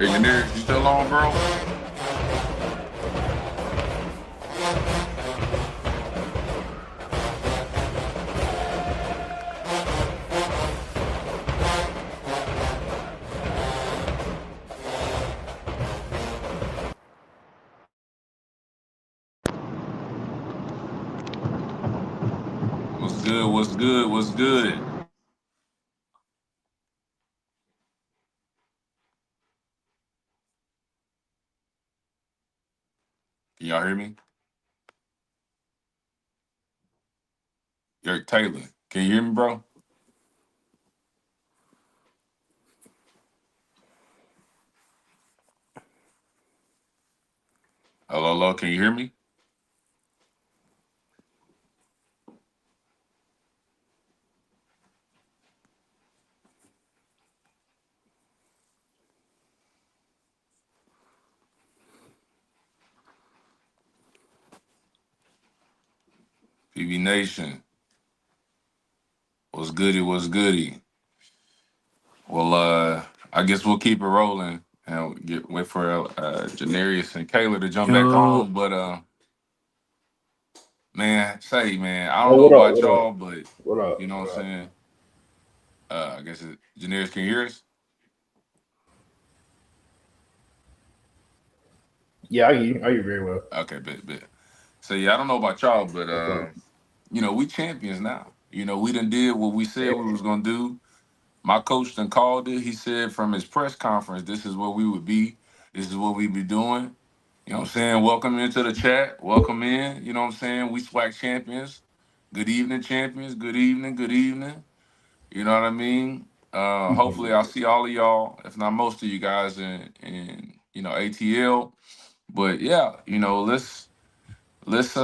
Engineer, you still on, bro? What's good? What's good? What's good? Can y'all hear me? Eric Taylor, can you hear me, bro? Hello, hello, can you hear me? PV Nation, what's goody? What's goody? Well, I guess we'll keep it rolling and wait for Janarius and Kayla to jump back Yo, on. But man, man, I don't Oh, know what up? about What up? y'all, but What you up? know what I'm What up? saying. I guess Janarius can you hear us. Yeah, I hear you very well. Okay, bet. So yeah, I don't know about y'all, but What's up? we champions now. We done did what we said Yeah. we was gonna do. My coach done called it. He said from his press conference, this is what we would be. This is what we be doing. You know what I'm saying? Welcome into the chat. Welcome in. You know what I'm saying? We SWAC champions. Good evening, champions. Good evening. Good evening. You know what I mean? Hopefully I'll see all of y'all, if not most of you guys in ATL. But yeah, let's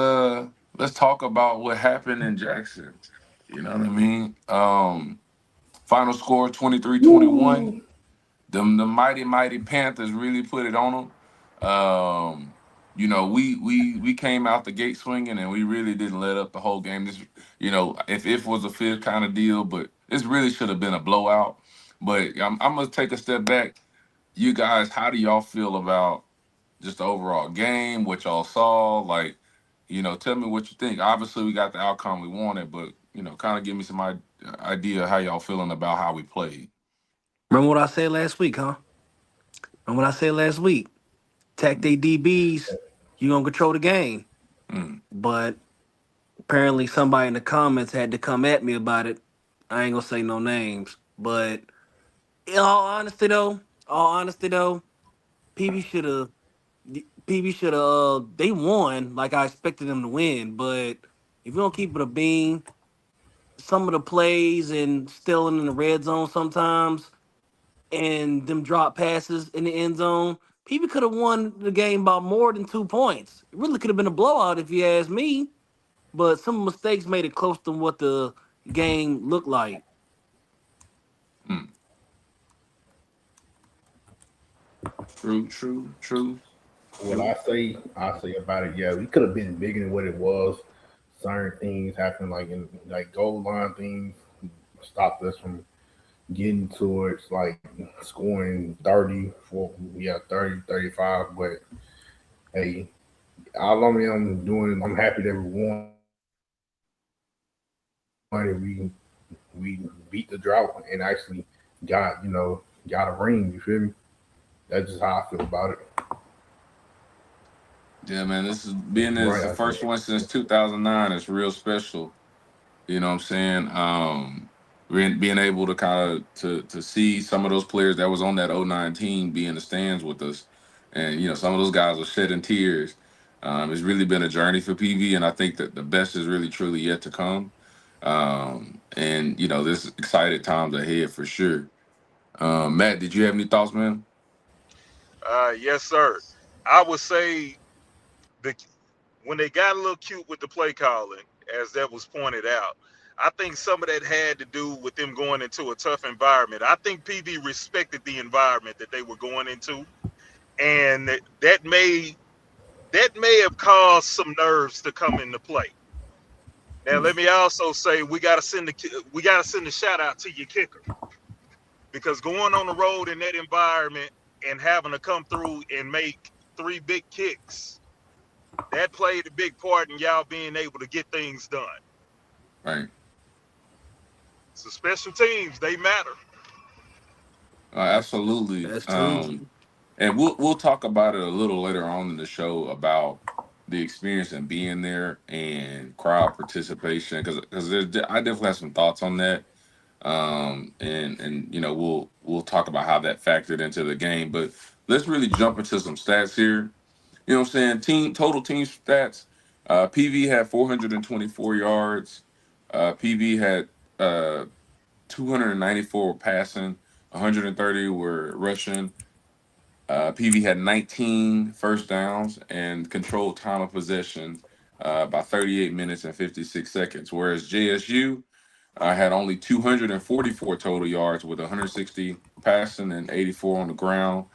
talk about what happened in Jackson. You know what I mean? Final score 23-21. Woo! The mighty Panthers really put it on them. We came out the gate swinging, and we really didn't let up the whole game. This, if was a fifth kind of deal, but this really should have been a blowout. But I'm gonna take a step back. You guys, how do y'all feel about just the overall game? What y'all saw? Like, tell me what you think. Obviously, we got the outcome we wanted, but kind of give me some idea how y'all feeling about how we played. remember what I said last week, huh? Remember what I said last week? Attack they DBs, you gonna control the game. Mm. But apparently somebody in the comments had to come at me about it. I ain't gonna say no names. But in all honesty though, PB should have PB should have they won like I expected them to win. But if you don't keep it a bean, some of the plays and still in the red zone sometimes and them drop passes in the end zone, PB could have won the game by more than 2 points. It really could have been a blowout if you ask me. But some mistakes made it close to what the game looked like. Mm. True. What I say about it, yeah, we could have been bigger than what it was. Certain things happened, like in like goal line things, stopped us from getting towards like scoring 30, for yeah, 30, 35. But hey, all I'm doing, I'm happy that we won. And we beat the drought and actually got a ring. You feel me? That's just how I feel about it. Yeah, man, this is being as Right. the I think. first one since 2009. It's real special. You know what I'm saying? Being able to kind of to see some of those players that was on that '09 team be in the stands with us, and some of those guys are shedding tears. It's really been a journey for PV, and I think that the best is really truly yet to come. And this excited times ahead for sure. Matt, did you have any thoughts, man? Yes, sir. I would say the when they got a little cute with the play calling, as that was pointed out, I think some of that had to do with them going into a tough environment. I think PV respected the environment that they were going into, and that may have caused some nerves to come into play. Now, let me also say we got to send a shout out to your kicker because going on the road in that environment. and having to come through and make 3 big kicks, that played a big part in y'all being able to get things done. Right. So special teams, they matter. Absolutely. That's true. And we'll talk about it a little later on in the show about the experience and being there and crowd participation because I definitely have some thoughts on that. And we'll talk about how that factored into the game. But let's really jump into some stats here. You know what I'm saying? Total team stats. PV had 424 yards. PV had 294 were passing, 130 were rushing. PV had 19 first downs and controlled time of possession by 38 minutes and 56 seconds, whereas JSU had only 244 total yards with 160 passing and 84 on the ground,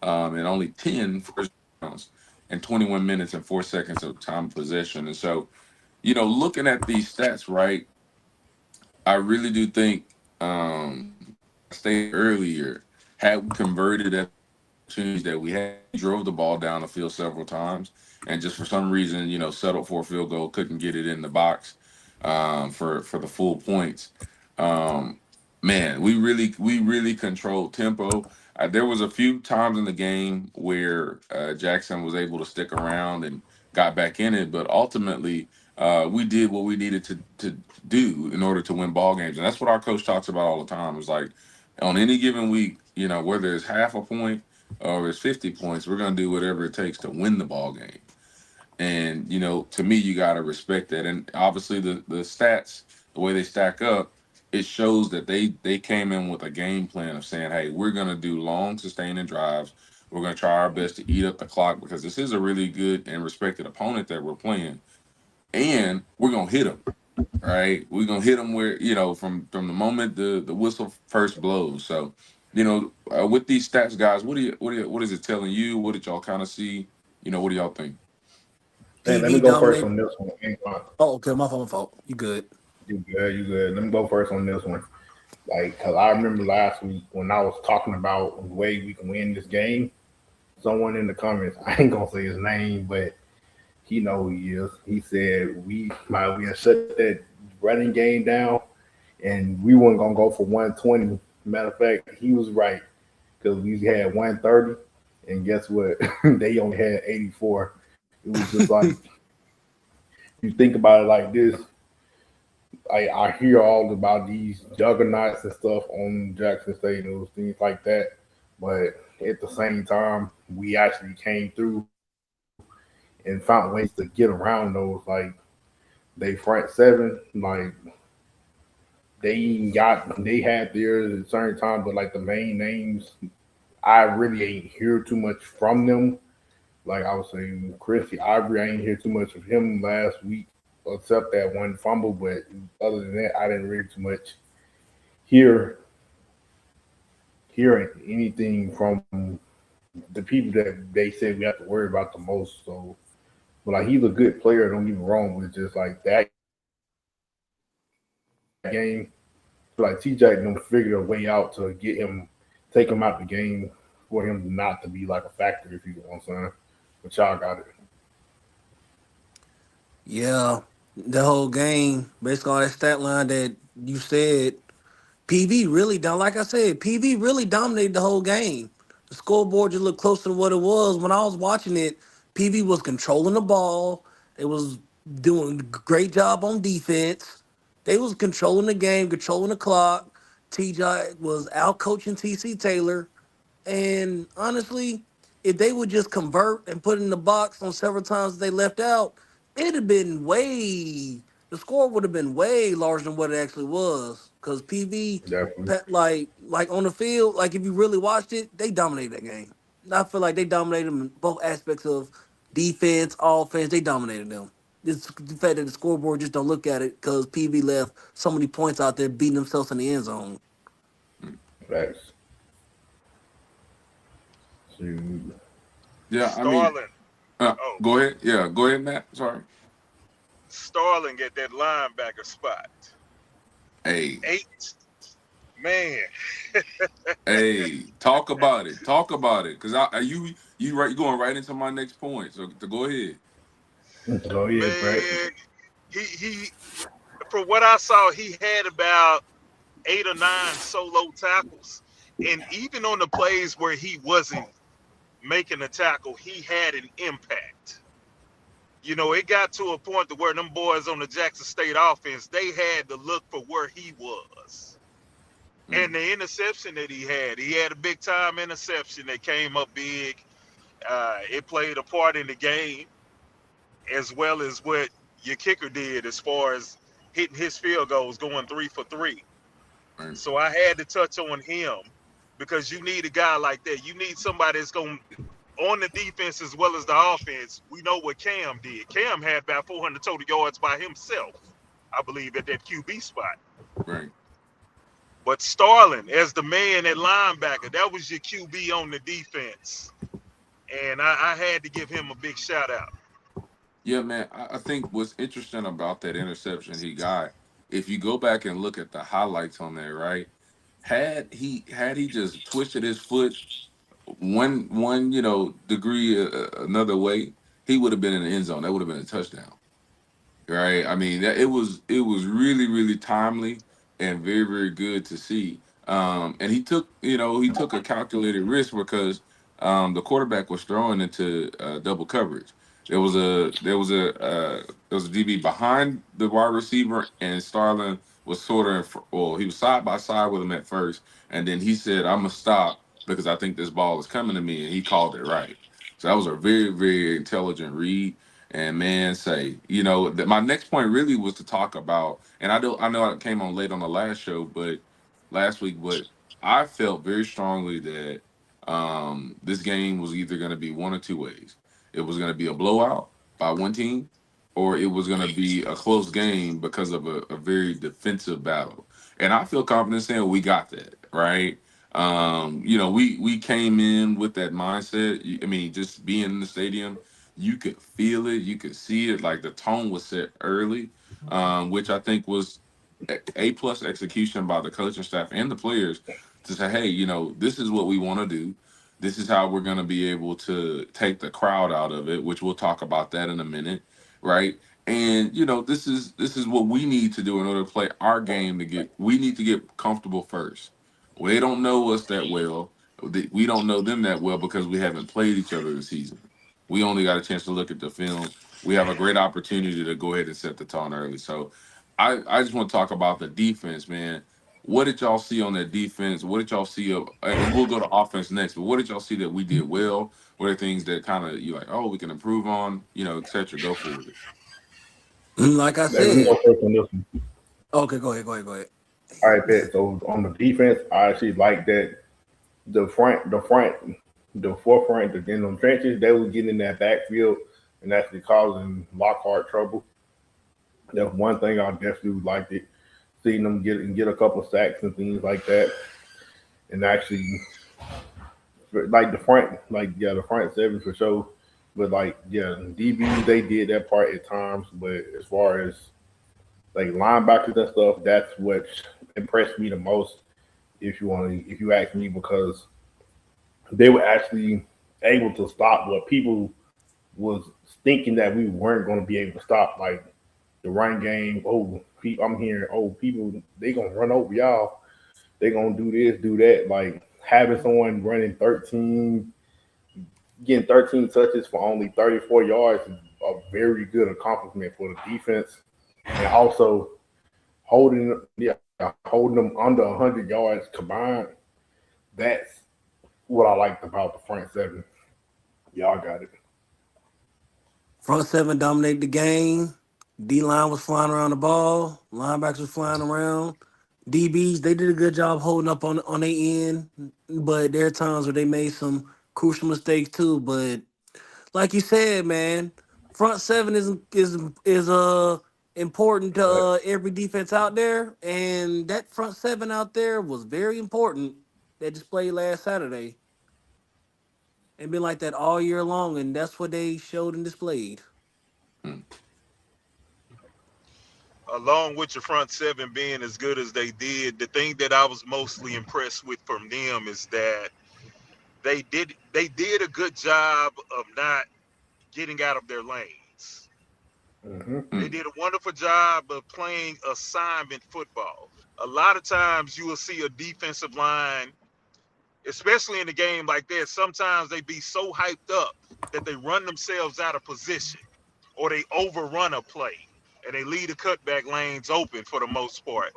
and only 10 first downs and 21 minutes and 4 seconds of time of possession. And so, looking at these stats, right, I really do think I stated earlier, had we converted at opportunities that we had, drove the ball down the field several times, and just for some reason, settled for a field goal, couldn't get it in the box for the full points. Um, Man, we really controlled tempo. There was a few times in the game where Jackson was able to stick around and got back in it, but ultimately we did what we needed to do in order to win ball games, and that's what our coach talks about all the time. It's like on any given week, whether it's half a point or it's 50 points, we're gonna do whatever it takes to win the ball game. And to me, you got to respect that. And obviously, the stats, the way they stack up, it shows that they came in with a game plan of saying, "Hey, we're gonna do long, sustaining drives. We're gonna try our best to eat up the clock because this is a really good and respected opponent that we're playing, and we're gonna hit them. Right? We're gonna hit them where from the moment the whistle first blows. So, with these stats, guys, what is it telling you? What did y'all kind of see? What do y'all think? Hey, let PV me go first dominate. on this one. Oh, okay, my fault. You good? You good? You good? Let me go first on this one. Like, cause I remember last week when I was talking about the way we can win this game. Someone in the comments, I ain't gonna say his name, but he know who he is. He said we have shut that running game down, and we weren't gonna go for 120. Matter of fact, he was right because we had 130, and guess what? They only had 84. It was just like you think about it like this. I hear all about these juggernauts and stuff on Jackson Stadium, things like that. But at the same time, we actually came through and found ways to get around those. Like they front seven, like they had theirs at a certain time, but like the main names, I really ain't hear too much from them. Like I was saying, Chrissy Ivory, I ain't hear too much of him last week, except that one fumble. But other than that, I didn't really too much hear hearing anything from the people that they said we have to worry about the most. So, but like he's a good player. Don't get me wrong, but it's just like that game, like TJ them figured a way out to get him, take him out the game for him not to be like a factor. If you know what I'm saying, but y'all got it. Yeah, the whole game, based on that stat line that you said, PV really down. Like I said, PV really dominated the whole game. The scoreboard just looked closer to what it was when I was watching it. PV was controlling the ball. It was doing a great job on defense. They was controlling the game, controlling the clock. TJ was out coaching TC Taylor. And honestly, if they would just convert and put in the box on several times they left out, it'd have been the score would have been way larger than what it actually was. Because PV, Definitely, like on the field, like if you really watched it, they dominated that game. I feel like they dominated them in both aspects of defense, offense. They dominated them. It's the fact that the scoreboard just don't look at it because PV left so many points out there beating themselves in the end zone. facts. Shoot. Yeah, I mean, Starling. Oh, go ahead. Yeah, go ahead, Matt. Sorry. Starling at that linebacker spot. Hey, 8. Man. Hey, talk about it. Talk about it. Cause you going right into my next point. So to go ahead. So yeah, Brett. Man, he from what I saw, he had about 8 or 9 solo tackles, and even on the plays where he wasn't making a tackle, he had an impact. You know, it got to a point to where them boys on the Jackson State offense, they had to look for where he was. And Mm, the interception that he had a big time interception that came up big. It played a part in the game as well as what your kicker did as far as hitting his field goals, going 3 for 3. right, So I had to touch on him because you need a guy like that. You need somebody that's going on the defense as well as the offense. We know what Cam did. Cam had about 400 total yards by himself, I believe, at that QB spot. right. But Starling, as the man at linebacker, that was your QB on the defense. And I had to give him a big shout out. Yeah, man. I think what's interesting about that interception he got, if you go back and look at the highlights on there, right? Had he just twisted his foot one degree another way, he would have been in the end zone. That would have been a touchdown. Right. I mean, it was really really timely and very very good to see. And he took a calculated risk because the quarterback was throwing into double coverage. There was a DB behind the wide receiver, and Starlin was sort of well, he was side by side with him at first, and then he said, "I'm gonna stop because I think this ball is coming to me," and he called it right. So that was a very very intelligent read. And man, my next point really was to talk about, and I know I came on late on the last show, but last week, but I felt very strongly that this game was either going to be one or two ways. It was going to be a blowout by one team, or it was going to be a close game because of a very defensive battle. And I feel confident saying we got that right. We came in with that mindset. I mean, just being in the stadium, you could feel it, you could see it. Like the tone was set early, which I think was a plus execution by the coaching staff and the players to say, hey, this is what we want to do. This is how we're going to be able to take the crowd out of it, which we'll talk about that in a minute, right? And this is what we need to do in order to play our game to get. We need to get comfortable first. Well, they don't know us that well. We don't know them that well because we haven't played each other this season. We only got a chance to look at the film. We have a great opportunity to go ahead and set the tone early. So I just want to talk about the defense, man. What did y'all see on that defense? What did y'all see and we'll go to offense next, but what did y'all see that we did well? What are things that kind of you like, oh, we can improve on, et cetera? Go for it. Like I Let me said, go first on this one. okay, go ahead, go ahead, go ahead. All right, bet. So on the defense, I actually like that the forefront, in them trenches, they was getting in that backfield and actually causing Lockhart trouble. That's one thing I definitely liked it. Seeing them get a couple of sacks and things like that, and actually like the front, like yeah, the front seven for sure. But like yeah, DBs they did that part at times. But as far as like linebackers and stuff, that's what impressed me the most. If you ask me, because they were actually able to stop what people was thinking that we weren't going to be able to stop, like the run game. Oh, I'm hearing, oh, people they gonna run over y'all. They gonna do this, do that. Like having someone running 13, getting 13 touches for only 34 yards is a very good accomplishment for the defense, and also holding them under 100 yards combined. That's what I liked about the front seven. Y'all got it. Front seven dominated the game. D line was flying around the ball. Linebackers was flying around. DBs they did a good job holding up on their end, but there are times where they made some crucial mistakes too. But like you said, man, front seven is important to But every defense out there, and that front seven out there was very important. That displayed last Saturday and been like that all year long, and that's what they showed and displayed. Hmm. along with your front seven being as good as they did, the thing that I was mostly impressed with from them is that they did a good job of not getting out of their lanes. Mm-hmm. They Mm, did a wonderful job of playing assignment football. A lot of times you will see a defensive line, especially in a game like this, sometimes they be so hyped up that they run themselves out of position or they overrun a play and they leave the cutback lanes open for the most part.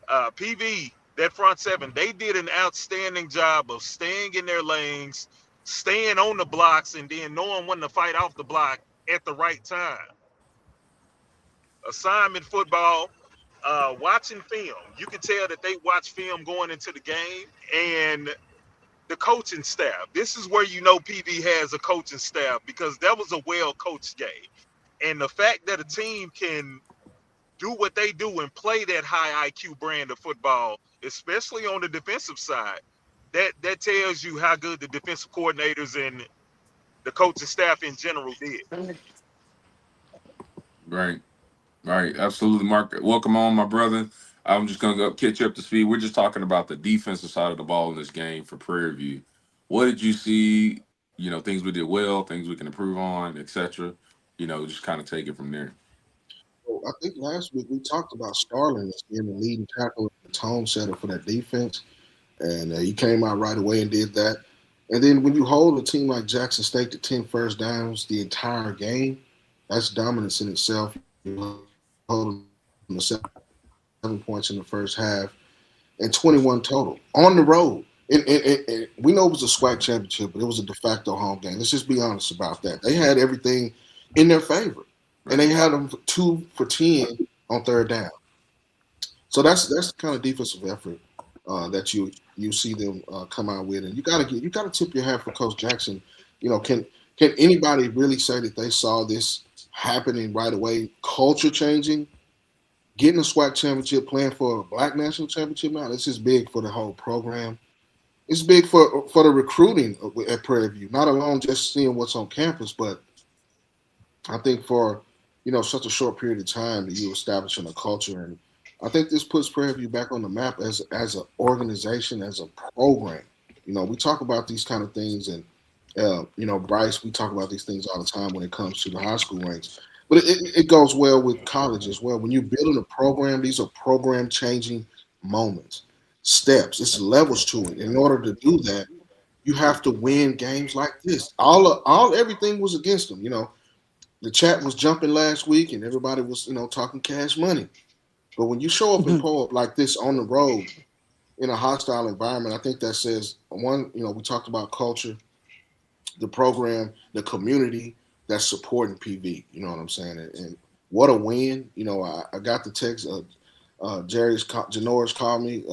PV, that front seven, they did an outstanding job of staying in their lanes, staying on the blocks, and then knowing when to fight off the block at the right time. Assignment football, watching film, you can tell that they watch film going into the game, and the coaching staff. This is where you know PV has a coaching staff because that was a well coached game. And the fact that a team can do what they do and play that high IQ brand of football, especially on the defensive side, that tells you how good the defensive coordinators and the coaching staff in general did. right. Right, absolutely, Mark. Welcome on, my brother. I'm just gonna go catch you up to speed. We're just talking about the defensive side of the ball in this game for Prairie View. What did you see? Things we did well, things we can improve on, etc. Just kind of take it from there. So I think last week we talked about Starling as being the leading tackler, the tone setter for that defense, and he came out right away and did that. And then when you hold a team like Jackson State to 10 first downs the entire game, that's dominance in itself. You hold them to 7 points in the first half and 21 total on the road. And we know it was a SWAC championship, but it was a de facto home game. Let's just be honest about that. They had everything in their favor, and they Right, had them 2 for 10 on third down. So that's the kind of defensive effort that you see them come out with, and you gotta tip your hat for Coach Jackson. Can anybody really say that they saw this happening right away? Culture changing, getting a SWAC championship, playing for a Black national championship. Now this is big for the whole program. It's big for the recruiting at Prairie View. Not alone just seeing what's on campus, but I think for such a short period of time that you establishing a culture, and I think this puts Prairie View back on the map as an organization, as a program. We talk about these kind of things, and Bryce, we talk about these things all the time when it comes to the high school ranks, but it goes well with college as well. When you're building a program, these are program changing moments, steps. It's levels to it. In order to do that, you have to win games like this. All everything was against them. The chat was jumping last week, and everybody was talking cash money. But when you show up and pull up like this on the road in a hostile environment, I think that says one. We talked about culture, the program, the community that's supporting PV. You know what I'm saying? And what a win! I got the text. Janoris called me.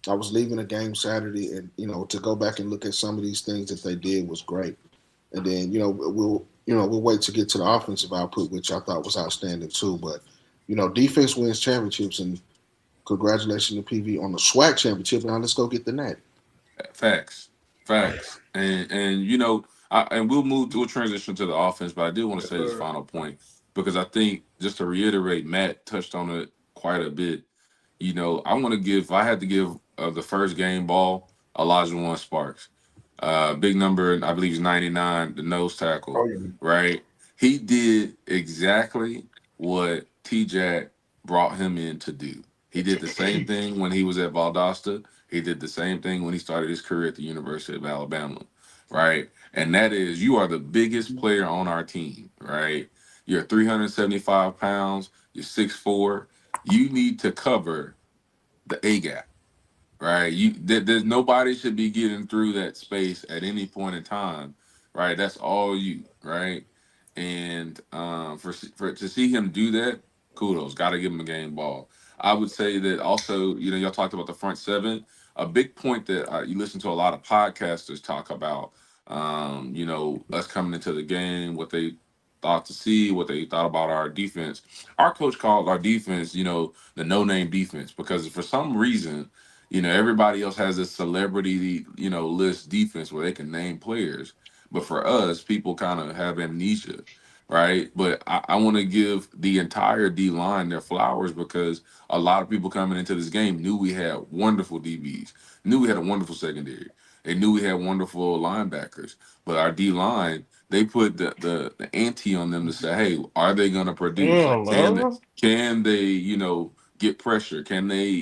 I was leaving a game Saturday, and to go back and look at some of these things that they did was great. And then we'll wait to get to the offensive output, which I thought was outstanding too. But defense wins championships, and congratulations to PV on the SWAC championship. Now let's go get the net. facts, facts, and and we'll transition to the offense, but I did want to Yes, say this sir. final point because I think just to reiterate, Matt touched on it quite a bit. I want to give. If I had to give the first game ball, Elijah One Sparks, big number. I believe he's 99, the nose tackle. Oh yeah. Right, he did exactly what T Jack brought him in to do. He did the same thing when he was at Valdosta. He did the same thing when he started his career at the University of Alabama. Right, and that is you are the biggest player on our team. Right, you're 375 pounds. You're 6'4". You need to cover the A gap, right? There's nobody should be getting through that space at any point in time, right? That's all you, right? And for to see him do that, kudos. Got to give him a game ball. I would say that also, y'all talked about the front seven. A big point that you listen to a lot of podcasters talk about, us coming into the game, what they thought to see, what they thought about our defense. Our coach called our defense, the no-name defense because for some reason, everybody else has this celebrity, list defense where they can name players. But for us, people kind of have amnesia. right? But I want to give the entire D line their flowers because a lot of people coming into this game knew we had wonderful DBs, knew we had a wonderful secondary, they knew we had wonderful linebackers. But our D line, they put the ante on them to say, hey, are they going to produce? Like, Damn, man. can they, get pressure? Can they,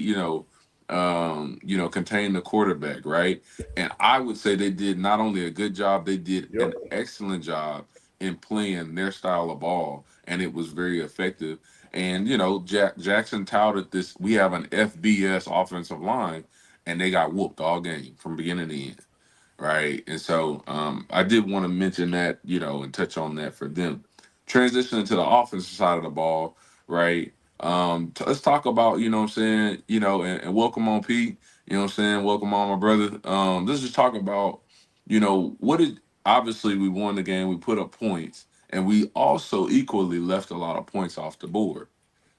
contain the quarterback, right? And I would say they did not only a good job, they did Yep. an excellent job in playing their style of ball, and it was very effective. And Jackson touted this. We have an FBS offensive line, and they got whooped all game from beginning to end, right? And so I did want to mention that, and touch on that for them. Transitioning to the offensive side of the ball, right? Let's talk about, what I'm saying, and welcome on Pete, what I'm saying, welcome on my brother. Let's just talk about, what did obviously we won the game, we put up points, and we also equally left a lot of points off the board,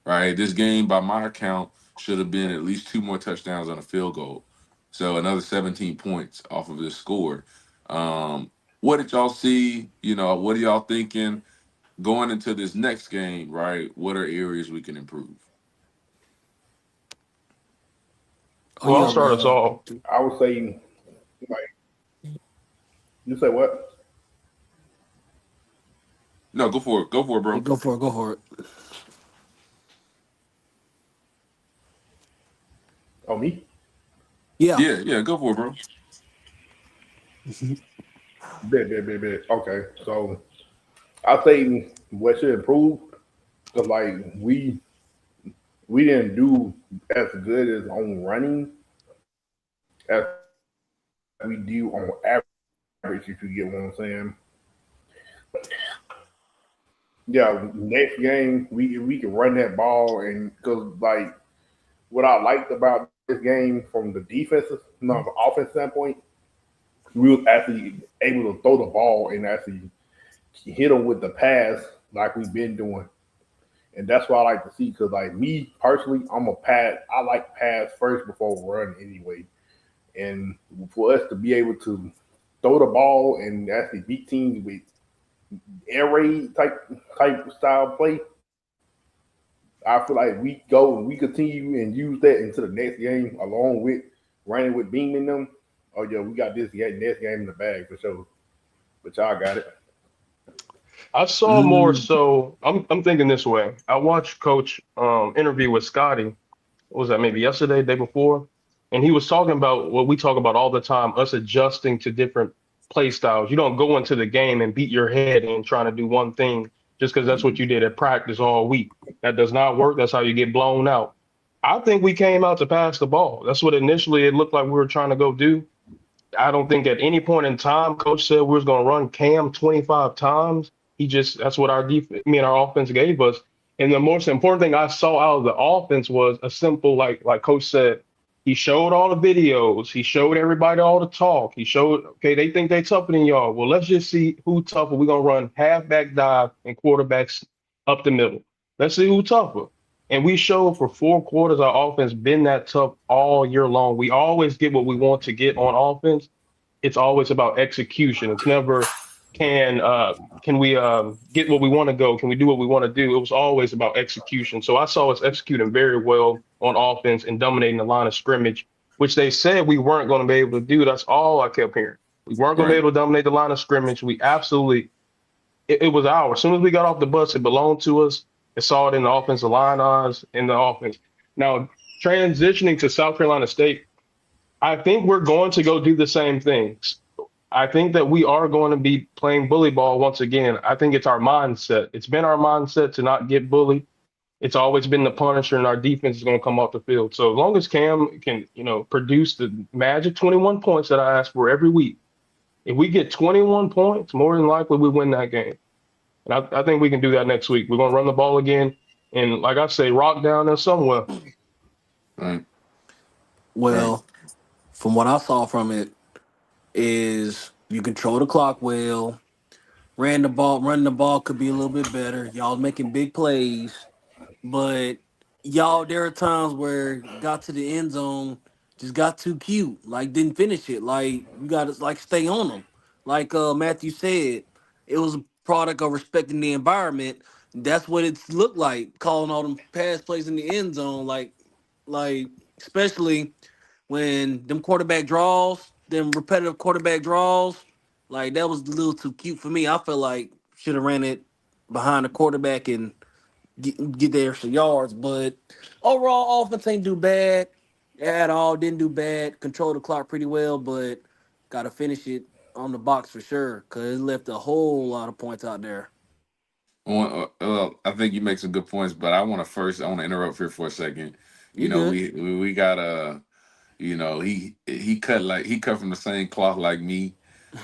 right? This game, by my account, should have been at least two more touchdowns and a field goal. So another 17 points off of this score. What did y'all see? What are y'all thinking going into this next game, right? What are areas we can improve? Oh, Well, you I'll start already us off. I would say, like, you say what? No, go for it. Go for it, bro. go for it. Go for it. Oh, me? Yeah. Yeah, yeah, go for it, bro. Bit. Okay, so I say what should improve because like we didn't do as good as on running as we do on average. If you get what I'm saying. Yeah, next game we can run that ball and because like what I liked about this game from the defensive, no, the offense standpoint, we was actually able to throw the ball and actually hit them with the pass like we've been doing. And that's what I like to see because, like me personally, I'm a pass. I like pass first before run anyway. And for us to be able to throw the ball and actually beat teams with air raid type style play, I feel like we go and we continue and use that into the next game along with running with Beam in them. Oh yeah, we got this next game in the bag for sure. But y'all got it. I saw more Mm, so. I'm thinking this way. I watched Coach interview with Scotty. What was that, maybe yesterday, day before? And he was talking about what we talk about all the time, us adjusting to different play styles. You don't go into the game and beat your head and trying to do one thing just because that's what you did at practice all week. That does not work. That's how you get blown out. I think we came out to pass the ball. That's what initially it looked like we were trying to go do. I don't think at any point in time, coach said we was going to run Cam 25 times. He just, that's what our offense gave us. And the most important thing I saw out of the offense was a simple, like coach said, he showed all the videos. He showed everybody all the talk. He showed, okay, they think they tougher than y'all. Well, let's just see who tougher. We're going to run halfback dive and quarterbacks up the middle. Let's see who tougher. And we showed for 4 quarters our offense been that tough all year long. We always get what we want to get on offense. It's always about execution. It's never can we get what we want to go? Can we do what we want to do? It was always about execution. So I saw us executing very well on offense and dominating the line of scrimmage, which they said we weren't going to be able to do. That's all I kept hearing. We weren't going to be Right. able to dominate the line of scrimmage. We absolutely it was ours. As soon as we got off the bus, it belonged to us. I saw it in the offensive line odds in the offense. Now transitioning to South Carolina State, I think we're going to go do the same things. I think that we are going to be playing bully ball once again. I think it's our mindset. It's been our mindset to not get bullied. It's always been the punisher, and our defense is going to come off the field. So as long as Cam can, produce the magic 21 points that I ask for every week, if we get 21 points, more than likely we win that game. And I think we can do that next week. We're going to run the ball again. And like I say, rock down there somewhere. Right. Right. well, from what I saw from it, is you control the clock well. Running the ball could be a little bit better. Y'all making big plays, but y'all there are times where got to the end zone, just got too cute, like didn't finish it. Like you got to like stay on them. Like Matthew said, it was product of respecting the environment. That's what it's looked like, calling all them pass plays in the end zone, like especially when them quarterback draws, them repetitive quarterback draws, like that was a little too cute for me. I feel like should have ran it behind the quarterback and get the extra yards. But overall, offense ain't do bad at all. Didn't do bad. Control the clock pretty well, but got to finish it on the box for sure because it left a whole lot of points out there. Well, I think you make some good points, but I want to interrupt here for a second. You good? We got he cut from the same cloth like me.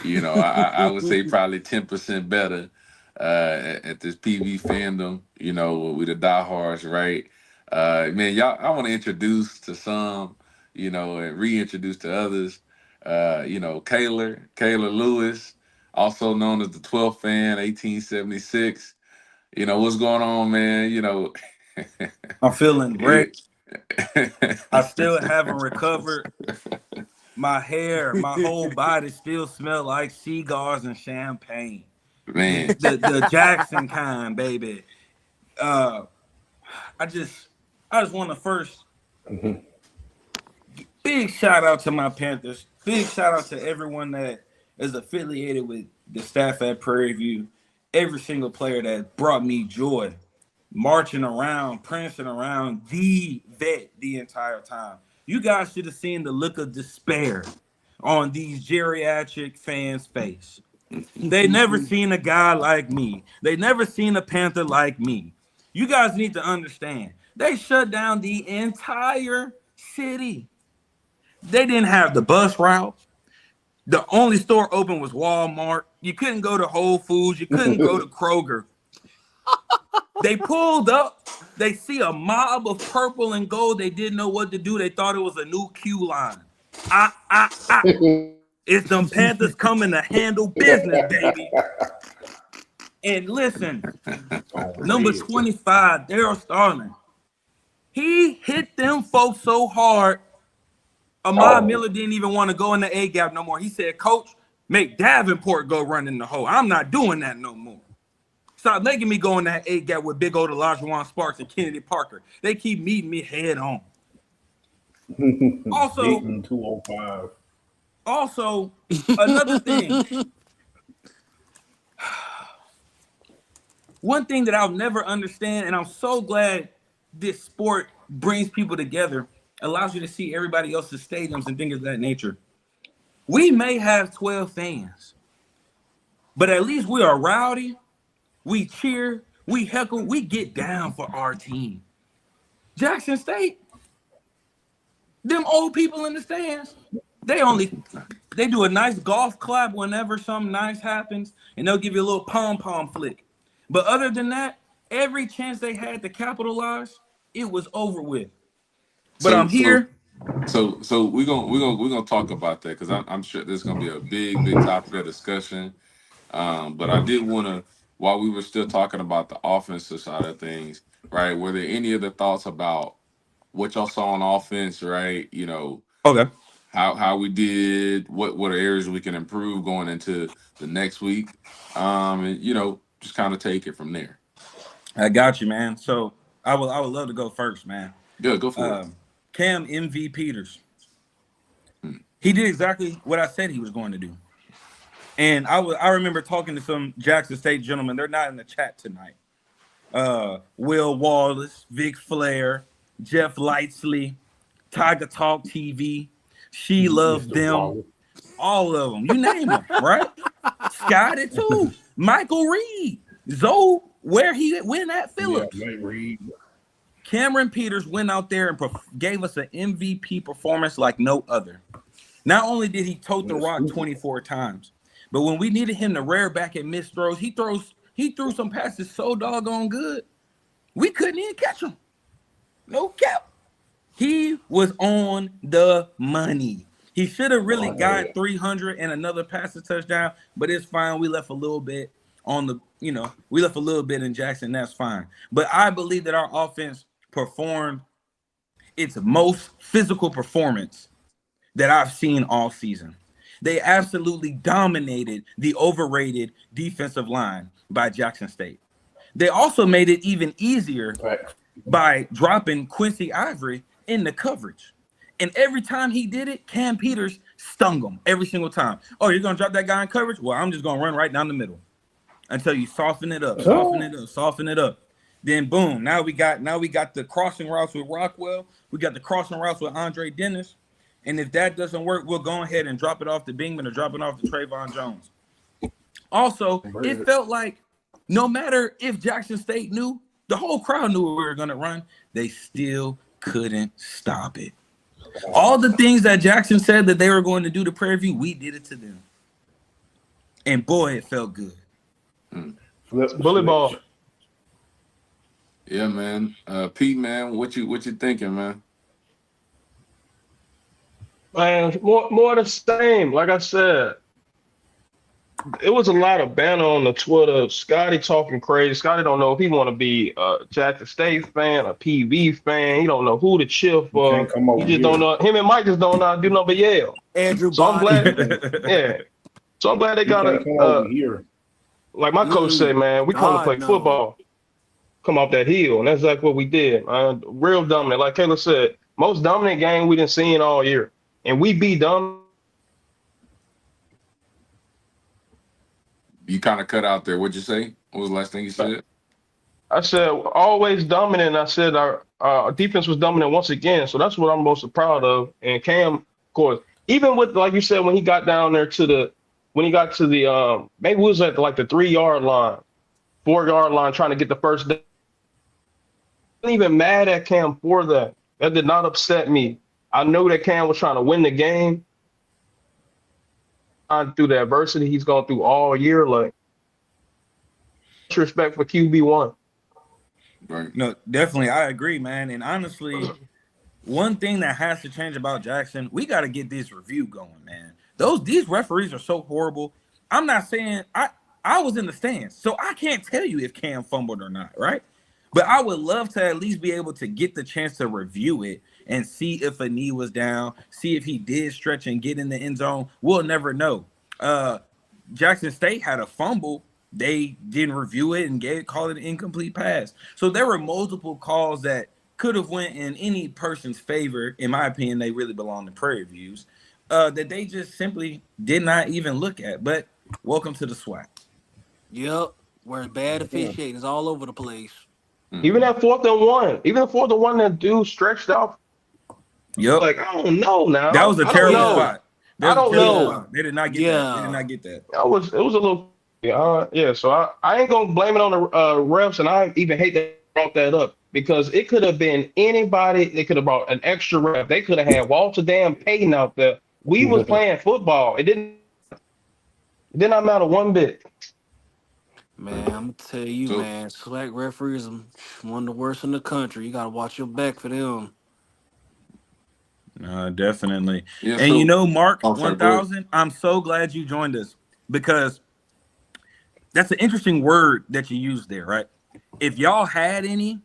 I would say probably 10% better at this PV fandom. We the diehards, right? Man, y'all, I want to introduce to some, and reintroduce to others. Kayla Lewis, also known as the 12th fan, 1876. What's going on, man? I'm feeling great. I still haven't recovered. My hair, my whole body still smell like cigars and champagne. Man, the Jackson kind, baby. I just want to first big shout out to my Panthers. Big shout out to everyone that is affiliated with the staff at Prairie View. Every single player that brought me joy, marching around, prancing around the vet the entire time. You guys should have seen the look of despair on these geriatric fans' face. They never seen a guy like me. They never seen a Panther like me. You guys need to understand. They shut down the entire city. They didn't have the bus route. The only store open was Walmart. You couldn't go to Whole Foods. You couldn't go to Kroger. They pulled up. They see a mob of purple and gold. They didn't know what to do. They thought it was a new Q line. It's them Panthers coming to handle business, baby. And listen, number 25, Darnell Sterling. He hit them folks so hard, Ahmad Miller didn't even want to go in the A gap no more. He said, Coach, make Davenport go run in the hole. I'm not doing that no more. Stop making me go in that A gap with big old Elijah Sparks and Kennedy Parker. They keep meeting me head on. Also, 205. Also, another thing. One thing that I'll never understand, and I'm so glad this sport brings people together, allows you to see everybody else's stadiums and things of that nature. We may have 12 fans, but at least we are rowdy. We cheer, we heckle, we get down for our team. Jackson State, them old people in the stands, they do a nice golf clap whenever something nice happens, and they'll give you a little pom-pom flick. But other than that, every chance they had to capitalize, it was over with. But I'm here. So we're gonna talk about that because I'm sure there's gonna be a big topic of discussion. But I did want to, while we were still talking about the offensive side of things, right? Were there any other thoughts about what y'all saw on offense, right? Okay. How we did, what are areas we can improve going into the next week, and just kind of take it from there. I got you, man. So I would love to go first, man. Yeah, go for it. Cam MVPETERS. He did exactly what I said he was going to do. And I remember talking to some Jackson State gentlemen. They're not in the chat tonight. Will Wallace, Vic Flair, Jeff Lightsley, Tiger Talk TV, She Loves Them, all of them. You name them, right? Scotty too. Michael Reed, Zoe, where he went at Phillips. Yeah, Reed. Cameron Peters went out there and gave us an MVP performance like no other. Not only did he tote the rock 24 times, but when we needed him to rear back and miss throws, he threw some passes so doggone good, we couldn't even catch him. No cap. He was on the money. He should have really got 300 and another passing touchdown, but it's fine. We left a little bit on the, we left a little bit in Jackson. That's fine. But I believe that our offense performed its most physical performance that I've seen all season. They absolutely dominated the overrated defensive line by Jackson State. They also made it even easier by dropping Quincy Ivory in the coverage. And every time he did it, Cam Peters stung him every single time. Oh, you're going to drop that guy in coverage? Well, I'm just going to run right down the middle until you soften it up, soften it up. Then boom, now we got the crossing routes with Rockwell. We got the crossing routes with Andre Dennis. And if that doesn't work, we'll go ahead and drop it off to Bingman or drop it off to Trayvon Jones. Also, it felt like no matter if Jackson State knew, the whole crowd knew we were going to run, they still couldn't stop it. All the things that Jackson said that they were going to do to Prairie View, we did it to them. And boy, it felt good. Bully ball. Yeah, man. Pete, man, what you thinking, man? Man, more the same. Like I said, it was a lot of banner on the Twitter. Scotty talking crazy. Scotty don't know if he want to be a Jackson State fan, a PV fan. He don't know who to cheer for. He just don't know. Him and Mike just don't know do nothing but yell. Andrew, so I'm glad. Yeah. So I'm glad they got a. Like my coach said, man, we come to play football. Come off that hill, and that's exactly what we did. Real dominant. Like Kayla said, most dominant game we didn't see all year, and we beat dominant. You kind of cut out there. What'd you say? What was the last thing you said? I said always dominant. I said our defense was dominant once again. So that's what I'm most proud of. And Cam, of course, even with like you said, when he got down there maybe it was at like the 3-yard line, 4-yard line, trying to get the first down. I wasn't even mad at Cam for that. That did not upset me. I know that Cam was trying to win the game. Through the adversity he's gone through all year, like respect for QB1. Right. No, definitely, I agree, man. And honestly, one thing that has to change about Jackson, we got to get this review going, man. These referees are so horrible. I'm not saying I was in the stands, so I can't tell you if Cam fumbled or not, right? But I would love to at least be able to get the chance to review it and see if a knee was down, see if he did stretch and get in the end zone. We'll never know. Jackson State had a fumble. They didn't review it and called it an incomplete pass. So there were multiple calls that could have went in any person's favor. In my opinion, they really belong to Prairie Views, that they just simply did not even look at. But welcome to the SWAC. Yep, where bad officiating is all over the place. Even that 4th and 1, even the 4th and 1 that dude stretched out. Yep. Like, I don't know now. That was a terrible spot. I don't know. They did not get that. They did not get that. It was a little, so I ain't going to blame it on the refs, and I even hate that I brought that up because it could have been anybody. They could have brought an extra ref. They could have had Walter Damn Payton out there. We was playing football. It did not matter one bit. Man, I'm gonna tell you, man, SWAC referees are one of the worst in the country. You gotta watch your back for them. Definitely. Yeah, and Mark 1000, I'm so glad you joined us because that's an interesting word that you used there, right? If y'all had any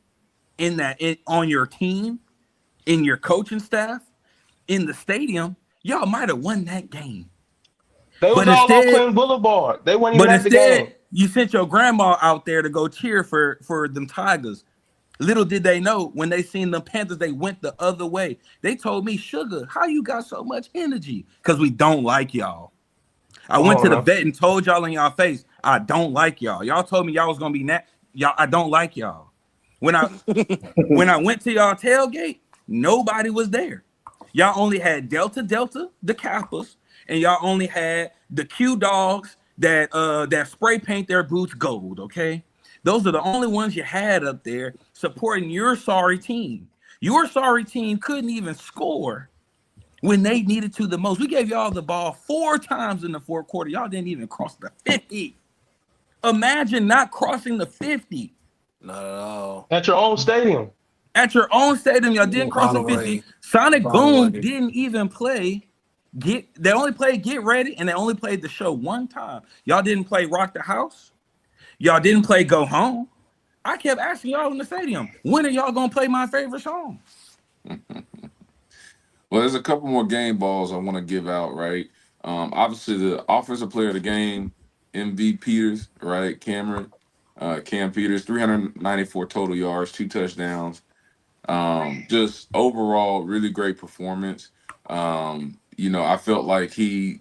on your team, in your coaching staff, in the stadium, y'all might have won that game. They was all on Clinton Boulevard. They weren't even at the game. You sent your grandma out there to go cheer for them Tigers. Little did they know when they seen the Panthers, they went the other way. They told me, Sugar, how you got so much energy? Because we don't like y'all. I went to the vet and told y'all in y'all face, I don't like y'all. Y'all told me y'all was gonna be y'all. I don't like y'all. When I went to y'all tailgate, nobody was there. Y'all only had Delta, the Kappas, and y'all only had the Q Dogs that spray paint their boots gold, okay? Those are the only ones you had up there supporting your sorry team. Your sorry team couldn't even score when they needed to the most. We gave y'all the ball 4 times in the 4th quarter. Y'all didn't even cross the 50. Imagine not crossing the 50. Not at all. At your own stadium. At your own stadium, y'all didn't cross the 50. Sonic Boom didn't even play. They only played Get Ready, and they only played the show 1 time. Y'all didn't play Rock the House. Y'all didn't play Go Home. I kept asking y'all in the stadium, when are y'all gonna play my favorite song? Well, there's a couple more game balls I want to give out, right? Obviously, the offensive player of the game, MVPETERS, right? Cam Peters, 394 total yards, 2 touchdowns. Just overall, really great performance. I felt like he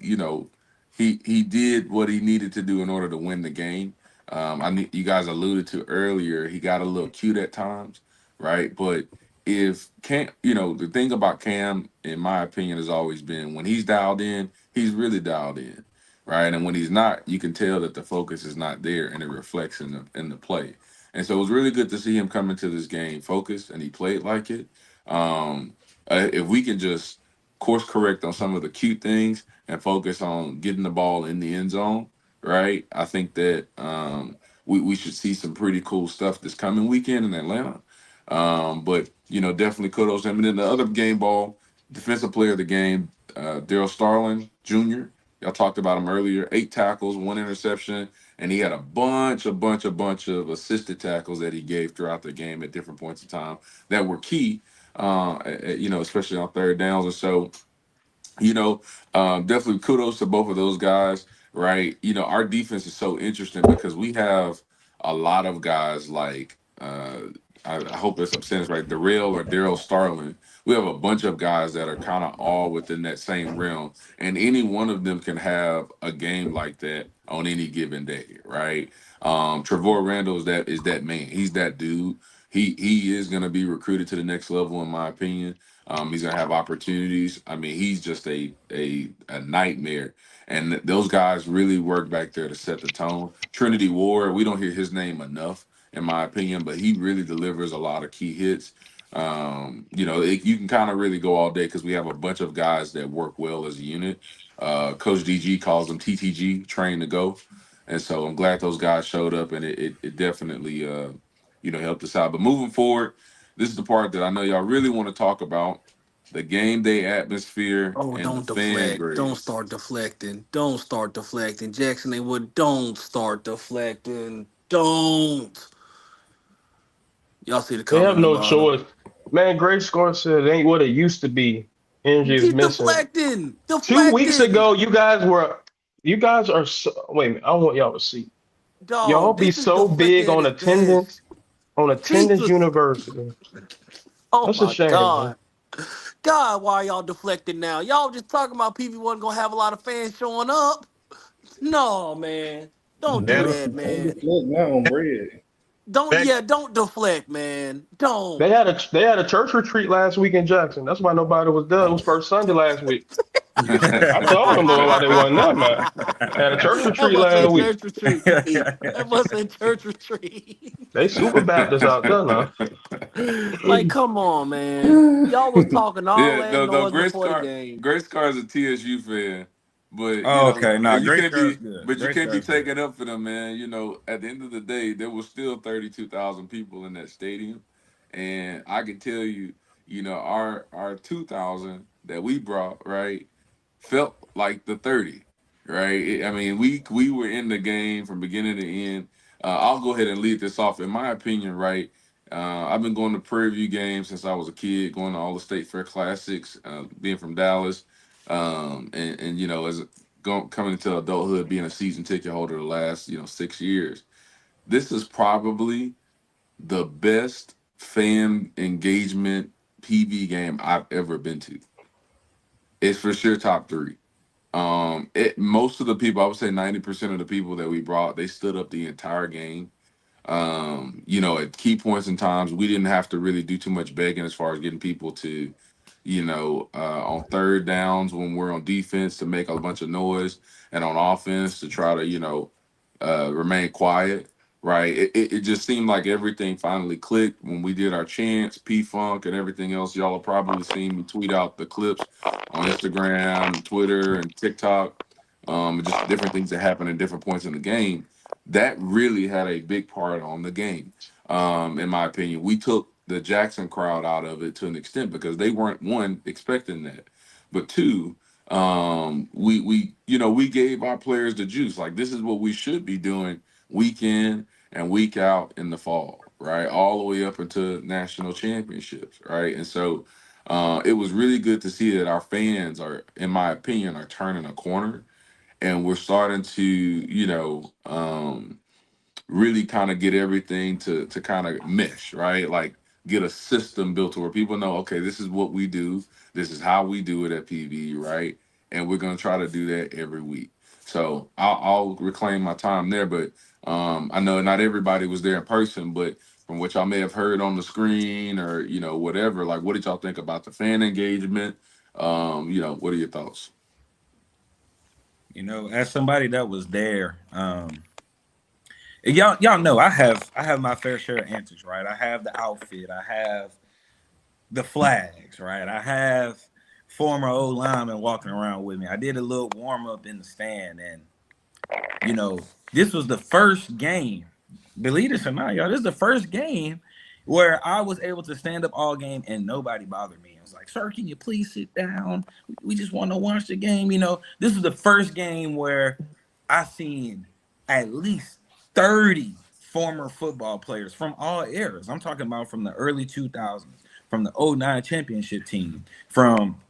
did what he needed to do in order to win the game. You guys alluded to earlier, he got a little cute at times, right? But if Cam, the thing about Cam, in my opinion, has always been when he's dialed in, he's really dialed in, right? And when he's not, you can tell that the focus is not there, and it reflects in the play. And so it was really good to see him come into this game focused, and he played like it. Um, if we can just course correct on some of the cute things and focus on getting the ball in the end zone, right? I think that we should see some pretty cool stuff this coming weekend in Atlanta. But definitely kudos to him. And then the other game ball, defensive player of the game, Darrell Starling Jr. Y'all talked about him earlier. 8 tackles, 1 interception, and he had a bunch of assisted tackles that he gave throughout the game at different points in time that were key. Especially on third downs. And so definitely kudos to both of those guys, right? Our defense is so interesting because we have a lot of guys like I hope this upsets right, Darrell or Darrell Starling. We have a bunch of guys that are kind of all within that same realm, and any one of them can have a game like that on any given day, right? Trevor Randall is that man. He's that dude. He is going to be recruited to the next level, in my opinion. He's gonna have opportunities. I mean, he's just a nightmare. And those guys really work back there to set the tone. Trinity Ward, we don't hear his name enough, in my opinion, but he really delivers a lot of key hits. You can kind of really go all day because we have a bunch of guys that work well as a unit. Coach DG calls them TTG, train to go. And so I'm glad those guys showed up, and it definitely helped us out. But moving forward, this is the part that I know y'all really want to talk about: the game day atmosphere Oh, and the don't fan deflect. Don't grades. start deflecting. Don't start deflecting. Jackson, they would. Don't start deflecting. Don't. Y'all see the They comment have in the no bottom. choice. Man, Great Score said it ain't what it used to be. Energy is Keep missing. deflecting. 2 weeks Deflecting. ago, you guys are so, wait a minute, I want y'all to see. Y'all Dog, be this is so big deflecting at on its best. attendance, on attendance Jesus. university. Oh That's a my shame, man. God. God, why y'all deflecting now? Y'all just talking about PV wasn't gonna have a lot of fans showing up. No, man. Don't do That that, Don't man. just look now on bread. that Don't deflect, man. Don't. They had a church retreat last week in Jackson. That's why nobody was there. It was first Sunday last week. I told them why they wasn't there, man. They had a church That retreat must say last week. church retreat. That must say church retreat. They super Baptist out there now. Like, come on, man. Y'all was talking all Yeah, that no, noise Grace before the Car, game. Grace Carr is a TSU fan, but Oh, okay. Nah, you Great can't Scar's be, good. but you Great can't be Scar's good. taking up for them, man. At the end of the day, there was still 32,000 people in that stadium, and I can tell you, our 2,000 that we brought, right, felt like the 30, right. I mean, we were in the game from beginning to end. I'll go ahead and lead this off. In my opinion, right. I've been going to Prairie View games since I was a kid, going to all the State Fair Classics, being from Dallas, and as coming into adulthood, being a season ticket holder the last 6 years. This is probably the best fan engagement PV game I've ever been to. It's for sure top three. Most of the people, I would say 90% of the people that we brought, they stood up the entire game. At key points in times, we didn't have to really do too much begging as far as getting people to, on third downs when we're on defense to make a bunch of noise, and on offense to try to, remain quiet. Right. It just seemed like everything finally clicked when we did our chants, P Funk, and everything else. Y'all have probably seen me tweet out the clips on Instagram, Twitter, and TikTok. Just different things that happen at different points in the game that really had a big part on the game. In my opinion, we took the Jackson crowd out of it to an extent because they weren't, one, expecting that, but two, we gave our players the juice. Like, this is what we should be doing week in and week out in the fall, right? All the way up into national championships, right? And so It was really good to see that our fans are, in my opinion, are turning a corner, and we're starting to, really kind of get everything to kind of mesh, right? Like get a system built to where people know, okay, this is what we do, this is how we do it at PV, right? And we're gonna try to do that every week. So I'll reclaim my time there, but I know not everybody was there in person, but from what y'all may have heard on the screen or whatever, like what did y'all think about the fan engagement? What are your thoughts? As somebody that was there, y'all know I have my fair share of answers, right? I have the outfit, I have the flags, right? I have former old linemen walking around with me. I did a little warm up in the stand, and this was the first game. Believe this or not, y'all, this is the first game where I was able to stand up all game and nobody bothered me. I was like, "Sir, can you please sit down? We just want to watch the game." This is the first game where I seen at least 30 former football players from all eras. I'm talking about from the early 2000s, from the '09 championship team, from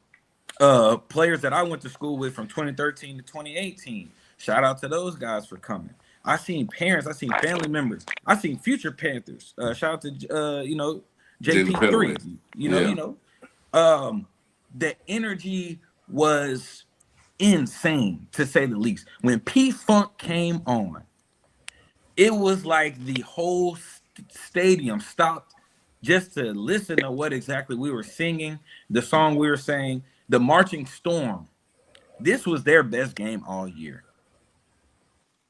players that I went to school with from 2013 to 2018. Shout out to those guys for coming. I seen parents, I seen family members, I seen future Panthers. Shout out to Jalen JP3. Petaway. Yeah. The energy was insane to say the least. When P Funk came on, it was like the whole stadium stopped just to listen to what exactly we were singing, the song we were saying, the marching storm. This was their best game all year.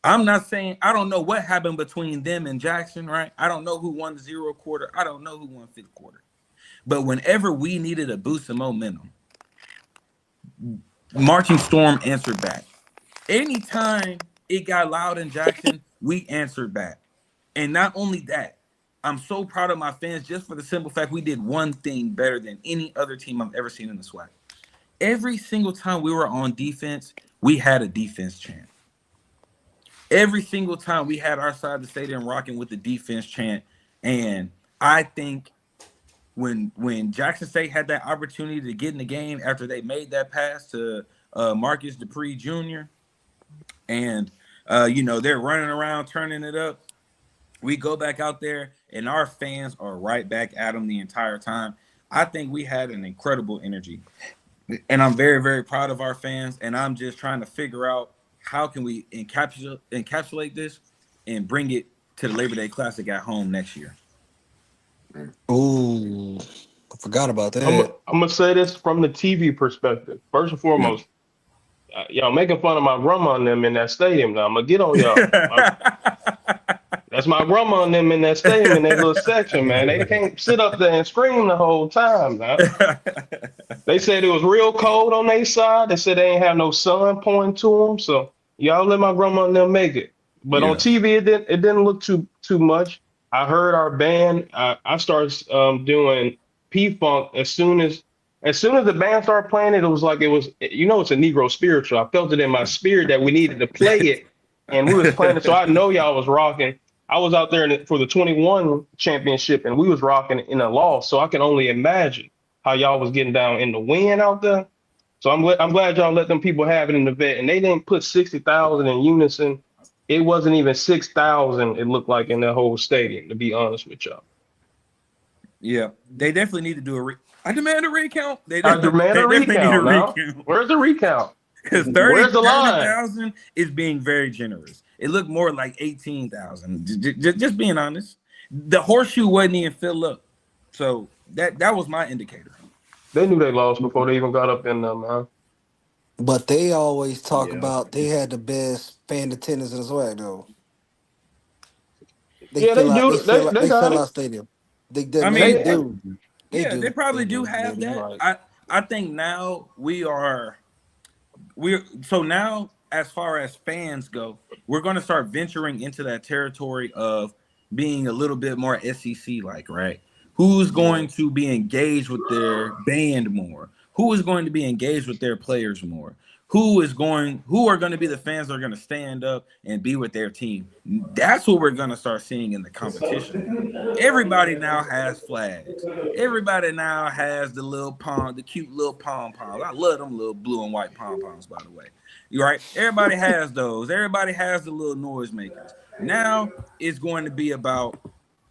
I'm not saying, I don't know what happened between them and Jackson, right? I don't know who won the zero quarter. I don't know who won fifth quarter. But whenever we needed a boost of momentum, Marching Storm answered back. Anytime it got loud in Jackson, we answered back. And not only that, I'm so proud of my fans just for the simple fact we did one thing better than any other team I've ever seen in the SWAC. Every single time we were on defense, we had a defense chant. Every single time we had our side of the stadium rocking with the defense chant. And I think when Jackson State had that opportunity to get in the game after they made that pass to Marcus Dupree Jr., and they're running around turning it up, we go back out there and our fans are right back at them the entire time. I think we had an incredible energy, and I'm very, very proud of our fans, and I'm just trying to figure out how can we encapsulate this and bring it to the Labor Day Classic at home next year. Ooh, I forgot about that. I'm gonna say this from the TV perspective. First and foremost, y'all making fun of my grandma and them in that stadium. Now I'm gonna get on y'all. That's my grandma and them in that stadium in that little section, man. They can't sit up there and scream the whole time, man. They said it was real cold on their side. They said they ain't have no sun pointing to them. So y'all let my grandma and them make it. But on TV, it didn't look too much. I heard our band. I started doing P-Funk as soon as the band started playing it. It was like it's a Negro spiritual. I felt it in my spirit that we needed to play it, and we was playing it. So I know y'all was rocking. I was out there for the 21 championship, and we was rocking in a loss. So I can only imagine how y'all was getting down in the wind out there. So I'm glad y'all let them people have it in the vet, and they didn't put 60,000 in unison. It wasn't even 6,000. It looked like in the whole stadium, to be honest with y'all. Yeah, they definitely need to do I demand a recount. I demand a recount now. Where's the recount? Because 30,000 is being very generous. It looked more like 18,000. Just being honest. The horseshoe wasn't even filled up. So that was my indicator. They knew they lost before they even got up in there, man. But they always talk about they had the best fan attendance in the SWAC, though. They do. They sell out stadium. They do. They probably do have that. Right. I think now we're so now as far as fans go, we're going to start venturing into that territory of being a little bit more SEC like, right? Who's going to be engaged with their band more? Who is going to be engaged with their players more? who are going to be the fans that are going to stand up and be with their team. That's what we're going to start seeing in the competition. Everybody now has flags. Everybody now has the cute little pom poms. I love them little blue and white pom poms, by the way. You right? Everybody has those. Everybody has the little noise makers. Now it's going to be about,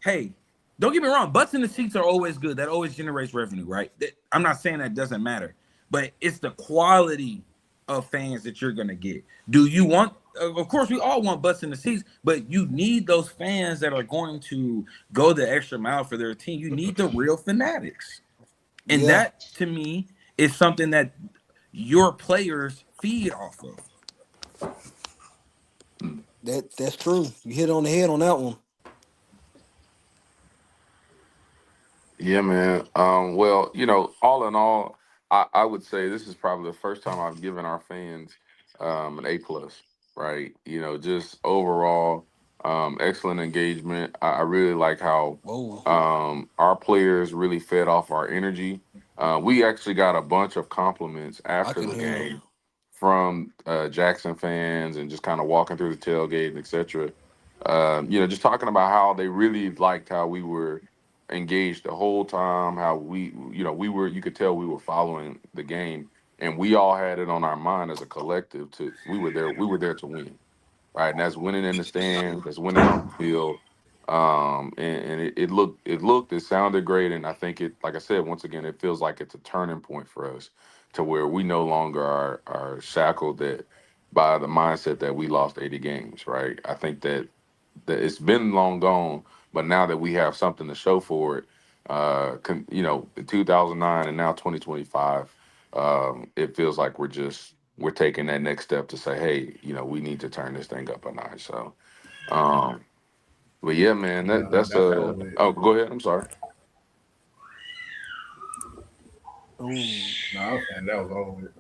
hey, don't get me wrong, butts in the seats are always good. That always generates revenue, right? I'm not saying that doesn't matter, but it's the quality of fans that you're going to get. Do you want, of course, we all want butts in the seats, but you need those fans that are going to go the extra mile for their team. You need the real fanatics. And Yeah. that, to me, is something that your players feed off of. That's true. You hit on the head on that one. Yeah, man. Well, all in all, I would say this is probably the first time I've given our fans an A+, right? Just overall, excellent engagement. I really like how Whoa. our players really fed off our energy. We actually got a bunch of compliments I after can the hear it. game from Jackson fans and just kind of walking through the tailgate and etc. Just talking about how they really liked how we were engaged the whole time, how we were, you could tell we were following the game, and we all had it on our mind as a collective we were there to win, right? And that's winning in the stands, that's winning on the field. And it sounded great, and I think like I said, once again, it feels like it's a turning point for us to where we no longer are shackled by the mindset that we lost 80 games, right? I think that it's been long gone, but now that we have something to show for it, in 2009 and now 2025, it feels like we're taking that next step to say, hey, we need to turn this thing up a notch. So, um, but yeah, man, that's That's over it. oh, go ahead. I'm sorry. Ooh. No, I was saying that was over it.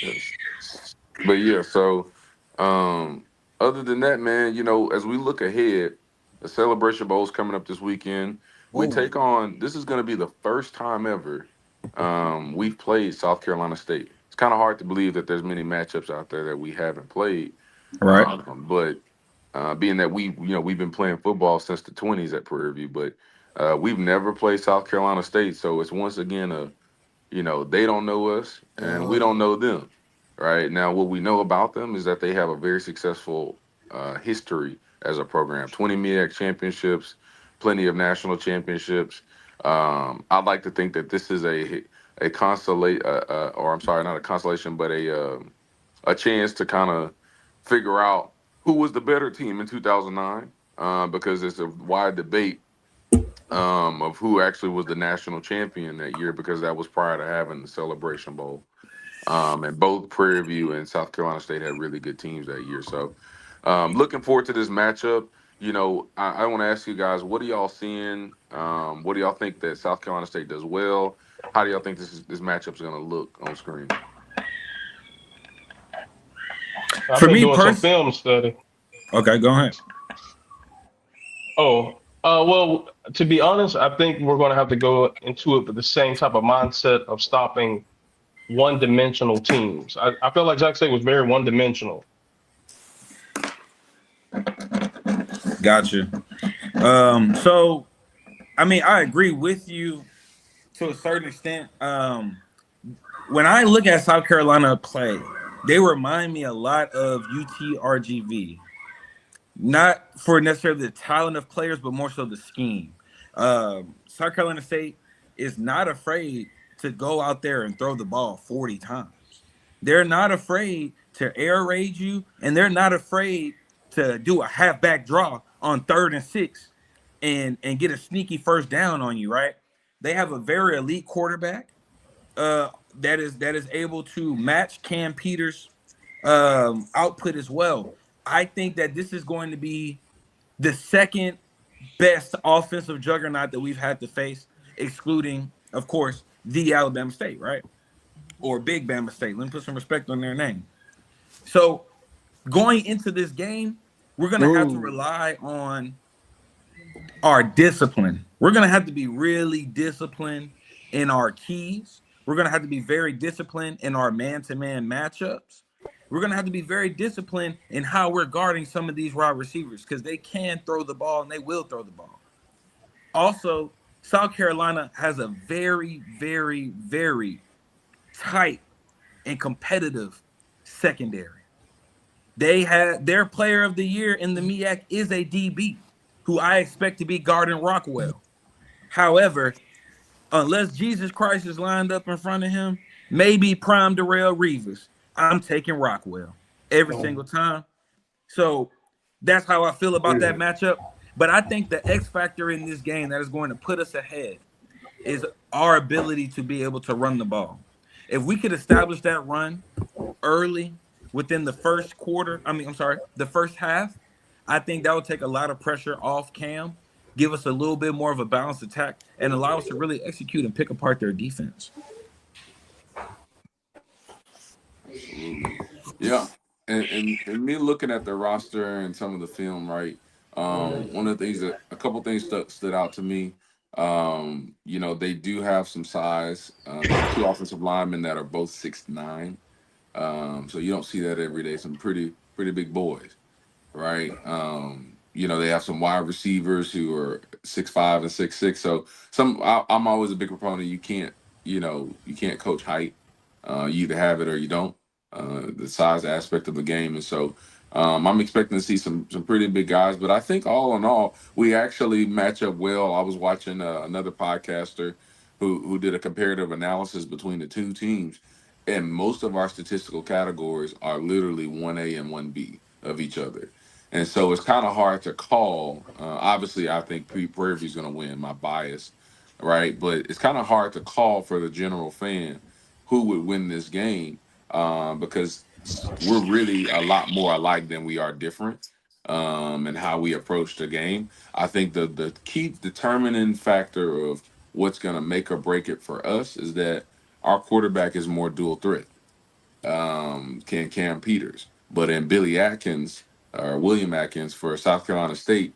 Yes. But yeah, so other than that, man, as we look ahead, the Celebration Bowl is coming up this weekend. Whoa. This is going to be the first time ever we've played South Carolina State. It's kind of hard to believe that there's many matchups out there that we haven't played. Right. But being that we've been playing football since the 20s at Prairie View, but we've never played South Carolina State. So it's once again they don't know us and we Uh-huh. don't know them. Right now, what we know about them is that they have a very successful history as a program. 20 MEAC championships, plenty of national championships. I'd like to think that this is a consolation, or I'm sorry, not a consolation, but a chance to kind of figure out who was the better team in 2009, because it's a wide debate of who actually was the national champion that year, because that was prior to having the Celebration Bowl. And both Prairie View and South Carolina State had really good teams that year. So, looking forward to this matchup. I want to ask you guys, what are y'all seeing? What do y'all think that South Carolina State does well? How do y'all think this matchup is going to look on screen? I've For been me doing some personally, film study. okay, go ahead. Oh, well, to be honest, I think we're going to have to go into it with the same type of mindset of stopping one-dimensional teams. I feel like Jack State was very one-dimensional. Gotcha. So, I mean, I agree with you to a certain extent. When I look at South Carolina play, they remind me a lot of UTRGV. Not for necessarily the talent of players, but more so the scheme. South Carolina State is not afraid to go out there and throw the ball 40 times. They're not afraid to air raid you, and they're not afraid to do a halfback draw on 3rd and 6 and get a sneaky first down on you, right? They have a very elite quarterback that is able to match Cam Peters' output as well. I think that this is going to be the second best offensive juggernaut that we've had to face, excluding, of course, the Alabama State, right? Or Big Bama State. Let me put some respect on their name. So going into this game, we're going to have to Ooh. rely on our discipline. We're going to have to be really disciplined in our keys. We're going to have to be very disciplined in our man-to-man matchups. We're going to have to be very disciplined in how we're guarding some of these wide receivers because they can throw the ball and they will throw the ball. Also, South Carolina has a very, very, very tight and competitive secondary. They had their player of the year in the MEAC is a DB who I expect to be guarding Rockwell. However, unless Jesus Christ is lined up in front of him, maybe prime Darrell Reeves, I'm taking Rockwell every single time. So that's how I feel about that matchup. But I think the X factor in this game that is going to put us ahead is our ability to be able to run the ball. If we could establish that run early within the first quarter, the first half, I think that would take a lot of pressure off Cam, give us a little bit more of a balanced attack, and allow us to really execute and pick apart their defense. Absolutely. Yeah. And me looking at the roster and some of the film, right? One of the things that a couple things stood out to me. They do have some size. They have two offensive linemen that are both 6'9". So you don't see that every day. Some pretty big boys, right? They have some wide receivers who are 6'5" and 6'6". So I'm always a big proponent. You can't coach height. You either have it or you don't. The size aspect of the game, and so I'm expecting to see some pretty big guys. But I think all in all, we actually match up well. I was watching another podcaster who did a comparative analysis between the two teams, and most of our statistical categories are literally 1A and 1B of each other. And so it's kind of hard to call. Obviously, I think Prairie View's going to win, my bias, right? But it's kind of hard to call for the general fan who would win this game because we're really a lot more alike than we are different in how we approach the game. I think the key determining factor of what's going to make or break it for us is that our quarterback is more dual threat. Cam Peters, but in Billy Atkins or William Atkins for South Carolina State,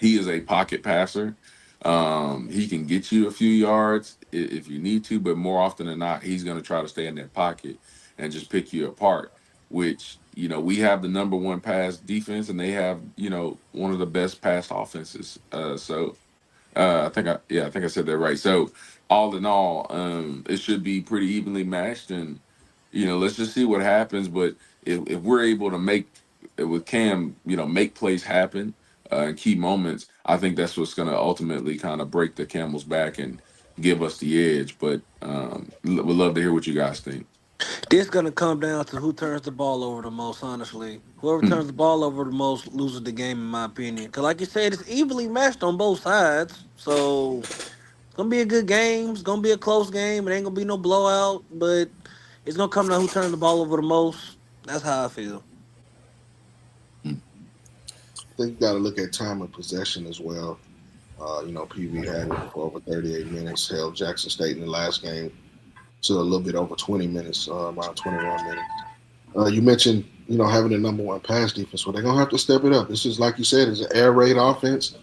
he is a pocket passer. He can get you a few yards if you need to, but more often than not, he's going to try to stay in that pocket and just pick you apart. Which we have the number one pass defense, and they have one of the best pass offenses. I think I said that right. So all in all, it should be pretty evenly matched, and let's just see what happens. But if we're able to make with Cam, make plays happen in key moments, I think that's what's going to ultimately kind of break the camel's back and give us the edge. But would love to hear what you guys think. This gonna come down to who turns the ball over the most. Honestly, whoever Hmm. turns the ball over the most loses the game, in my opinion. Because, like you said, it's evenly matched on both sides. So it's gonna be a good game. It's gonna be a close game. It ain't gonna be no blowout, but it's gonna come down who turns the ball over the most. That's how I feel. I think you got to look at time of possession as well. PV had it for over 38 minutes. Held Jackson State in the last game to a little bit over 20 minutes, around 21 minutes. You mentioned, having the number one pass defense. Well, they're gonna have to step it up. This is, like you said, it's an air raid offense.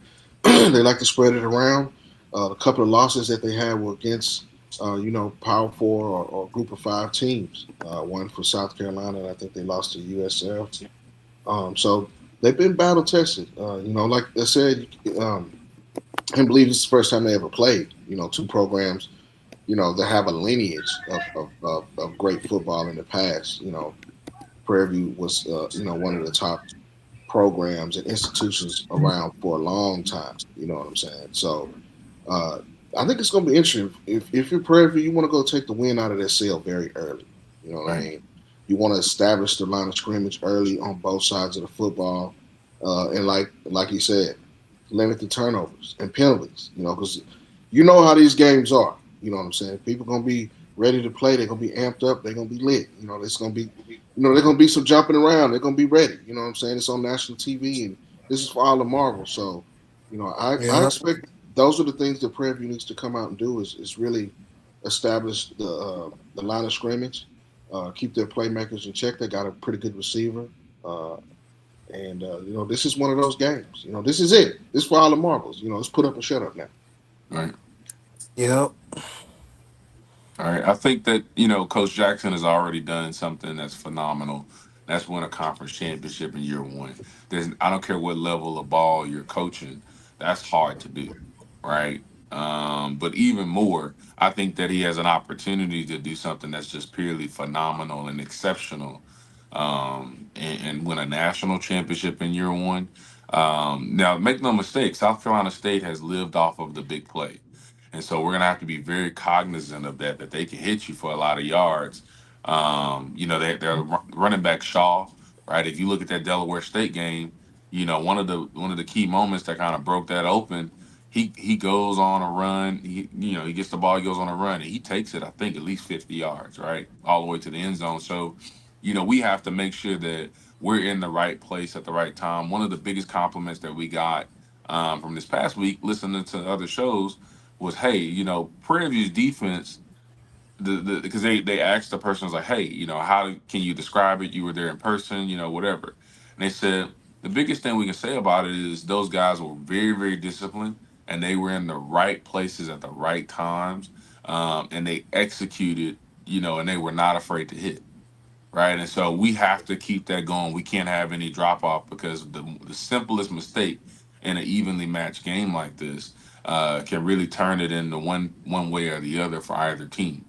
They like to spread it around. A couple of losses that they had were against, Power Four or Group of Five teams. One for South Carolina, and I think they lost to USF. So they've been battle tested. Like I said, I can't believe this is the first time they ever played. Two programs, that have a lineage of great football in the past. Prairie View was, one of the top programs and institutions around for a long time. You know what I'm saying? So I think it's going to be interesting. If you're Prairie View, you want to go take the win out of that sale very early. You know what I mean? You want to establish the line of scrimmage early on both sides of the football, and like you said, limit the turnovers and penalties. Because how these games are. You know what I'm saying? People gonna be ready to play. They're gonna be amped up. They're gonna be lit. It's gonna be, they're gonna be some jumping around. They're gonna be ready. You know what I'm saying? It's on national TV, and this is for all the marbles. So, I Yeah. expect those are the things that Prairie View needs to come out and do is really establish the line of scrimmage, keep their playmakers in check. They got a pretty good receiver, and this is one of those games. This is it. This is for all the marbles. Let's put up or shut up now. Right. Yep. All right. I think that, Coach Jackson has already done something that's phenomenal. That's win a conference championship in year one. I don't care what level of ball you're coaching, that's hard to do. Right. But even more, I think that he has an opportunity to do something that's just purely phenomenal and exceptional, and win a national championship in year one. Now, make no mistake, South Carolina State has lived off of the big play. And so we're gonna have to be very cognizant of that they can hit you for a lot of yards. They're running back Shaw, right? If you look at that Delaware State game, one of the key moments that kind of broke that open, he goes on a run. He gets the ball, he goes on a run, and he takes it, I think, at least 50 yards, right, all the way to the end zone. So, we have to make sure that we're in the right place at the right time. One of the biggest compliments that we got from this past week, listening to other shows, was, hey, Prairie View's defense, because they asked the person, was like, hey, how can you describe it? You were there in person, whatever. And they said the biggest thing we can say about it is those guys were very, very disciplined, and they were in the right places at the right times, and they executed, and they were not afraid to hit. Right. And so we have to keep that going. We can't have any drop off, because the simplest mistake in an evenly matched game like this can really turn it into one way or the other for either team.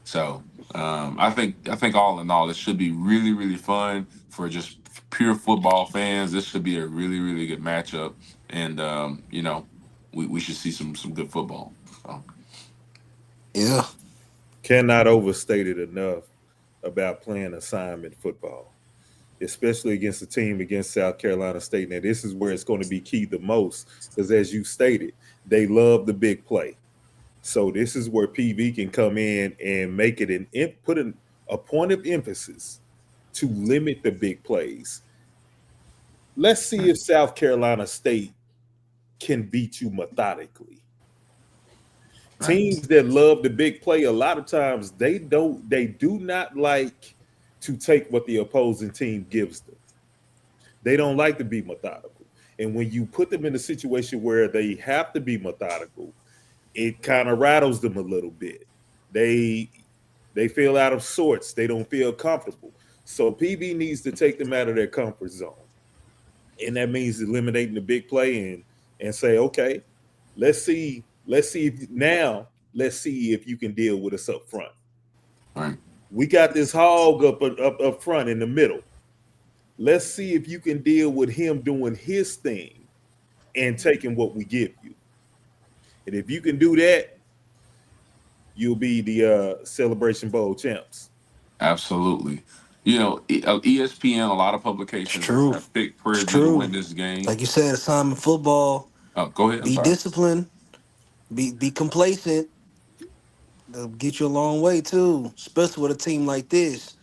So I think all in all, it should be really, really fun for just pure football fans. This should be a really, really good matchup, and we should see some good football. So. Yeah. Cannot overstate it enough about playing assignment football, especially against a team against South Carolina State. Now, this is where it's going to be key the most, because as you stated, they love the big play. So this is where PV can come in and make it a point of emphasis to limit the big plays. Let's see if South Carolina State can beat you methodically. Right. Teams that love the big play, a lot of times they do not like to take what the opposing team gives them. They don't like to be methodical. And when you put them in a situation where they have to be methodical, it kind of rattles them a little bit. They feel out of sorts. They don't feel comfortable. So PV needs to take them out of their comfort zone. And that means eliminating the big play and say, okay, let's see if you can deal with us up front. Right. We got this hog up front in the middle. Let's see if you can deal with him doing his thing and taking what we give you. And if you can do that, you'll be the Celebration Bowl champs. Absolutely. ESPN, a lot of It's publications true. have picked It's Prairie View to true. win this game. Like you said, assignment football. Oh, go ahead. I'm Be sorry. disciplined. Be complacent. They'll get you a long way too. Especially with a team like this.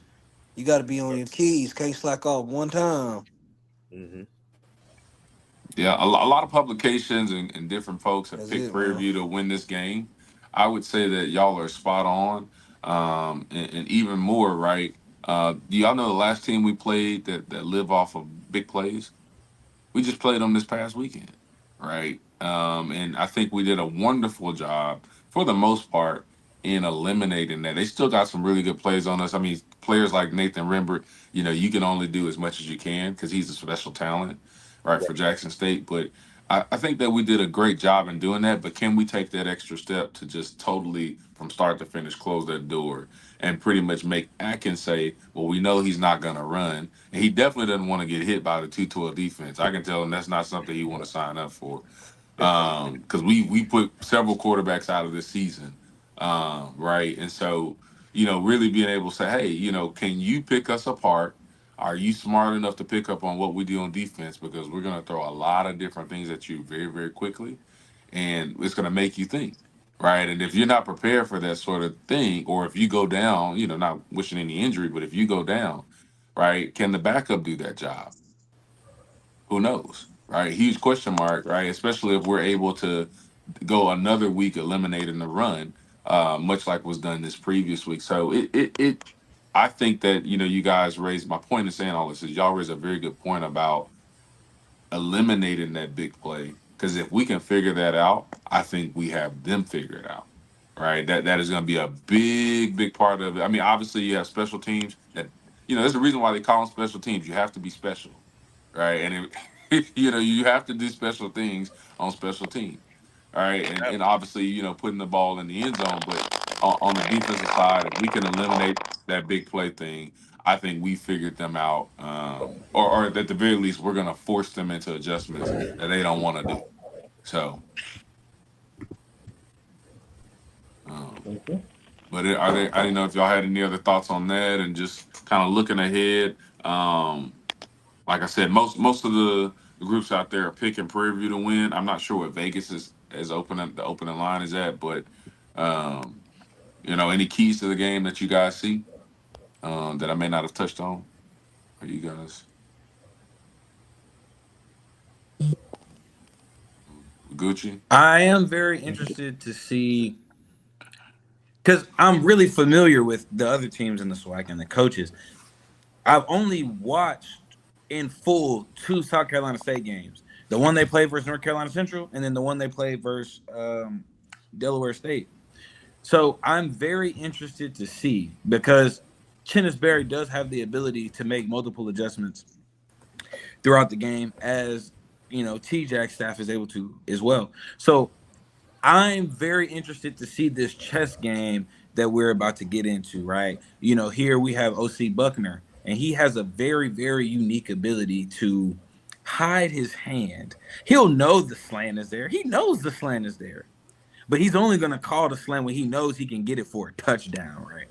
You got to be on your keys. Can't slack off one time. Mm-hmm. Yeah, a lot of publications and different folks have That's picked it, Prairie man. View to win this game. I would say that y'all are spot on, and even more, right? Do y'all know the last team we played that live off of big plays? We just played them this past weekend, right? And I think we did a wonderful job for the most part in eliminating that. They still got some really good plays on us. I mean, players like Nathan Rimbert, you can only do as much as you can because he's a special talent, right, for Jackson State. But I think that we did a great job in doing that. But can we take that extra step to just totally, from start to finish, close that door and pretty much make Atkins say, well, we know he's not going to run. And he definitely doesn't want to get hit by the 212 defense. I can tell him that's not something he want to sign up for. Because we put several quarterbacks out of this season, right? And so, really being able to say, hey, can you pick us apart? Are you smart enough to pick up on what we do on defense? Because we're going to throw a lot of different things at you very, very quickly, and it's going to make you think, right? And if you're not prepared for that sort of thing, or if you go down, not wishing any injury, but if you go down, right, can the backup do that job? Who knows, right? Huge question mark, right? Especially if we're able to go another week eliminating the run, much like was done this previous week. So I think that you guys raised my point in saying all this is y'all raised a very good point about eliminating that big play. Because if we can figure that out, I think we have them figured out, right? That is going to be a big part of it. I mean, obviously you have special teams that, there's a reason why they call them special teams. You have to be special, right? And you have to do special things on special teams, all right? And obviously, putting the ball in the end zone. But on the defensive side, if we can eliminate that big play thing, I think we figured them out, or at the very least, we're going to force them into adjustments that they don't want to do. So, um, Okay. but are they? I didn't know if y'all had any other thoughts on that, and just kind of looking ahead. Like I said, most of the groups out there are picking Prairie View to win. I'm not sure what Vegas is opening the opening line is at, but um, any keys to the game that you guys see that I may not have touched on? Are you guys Gucci? I am very interested to see, because I'm really familiar with the other teams in the SWAC and the coaches. I've only watched in full 2 South Carolina State games. The one they played versus North Carolina Central, and then the one they played versus Delaware State. So I'm very interested to see, because Chennis Berry does have the ability to make multiple adjustments throughout the game, as T-Jack staff is able to as well. So I'm very interested to see this chess game that we're about to get into, right? Here we have OC Buckner, and he has a very, very unique ability to hide his hand. He'll know the slant is there. He knows the slant is there, but he's only going to call the slant when he knows he can get it for a touchdown, right?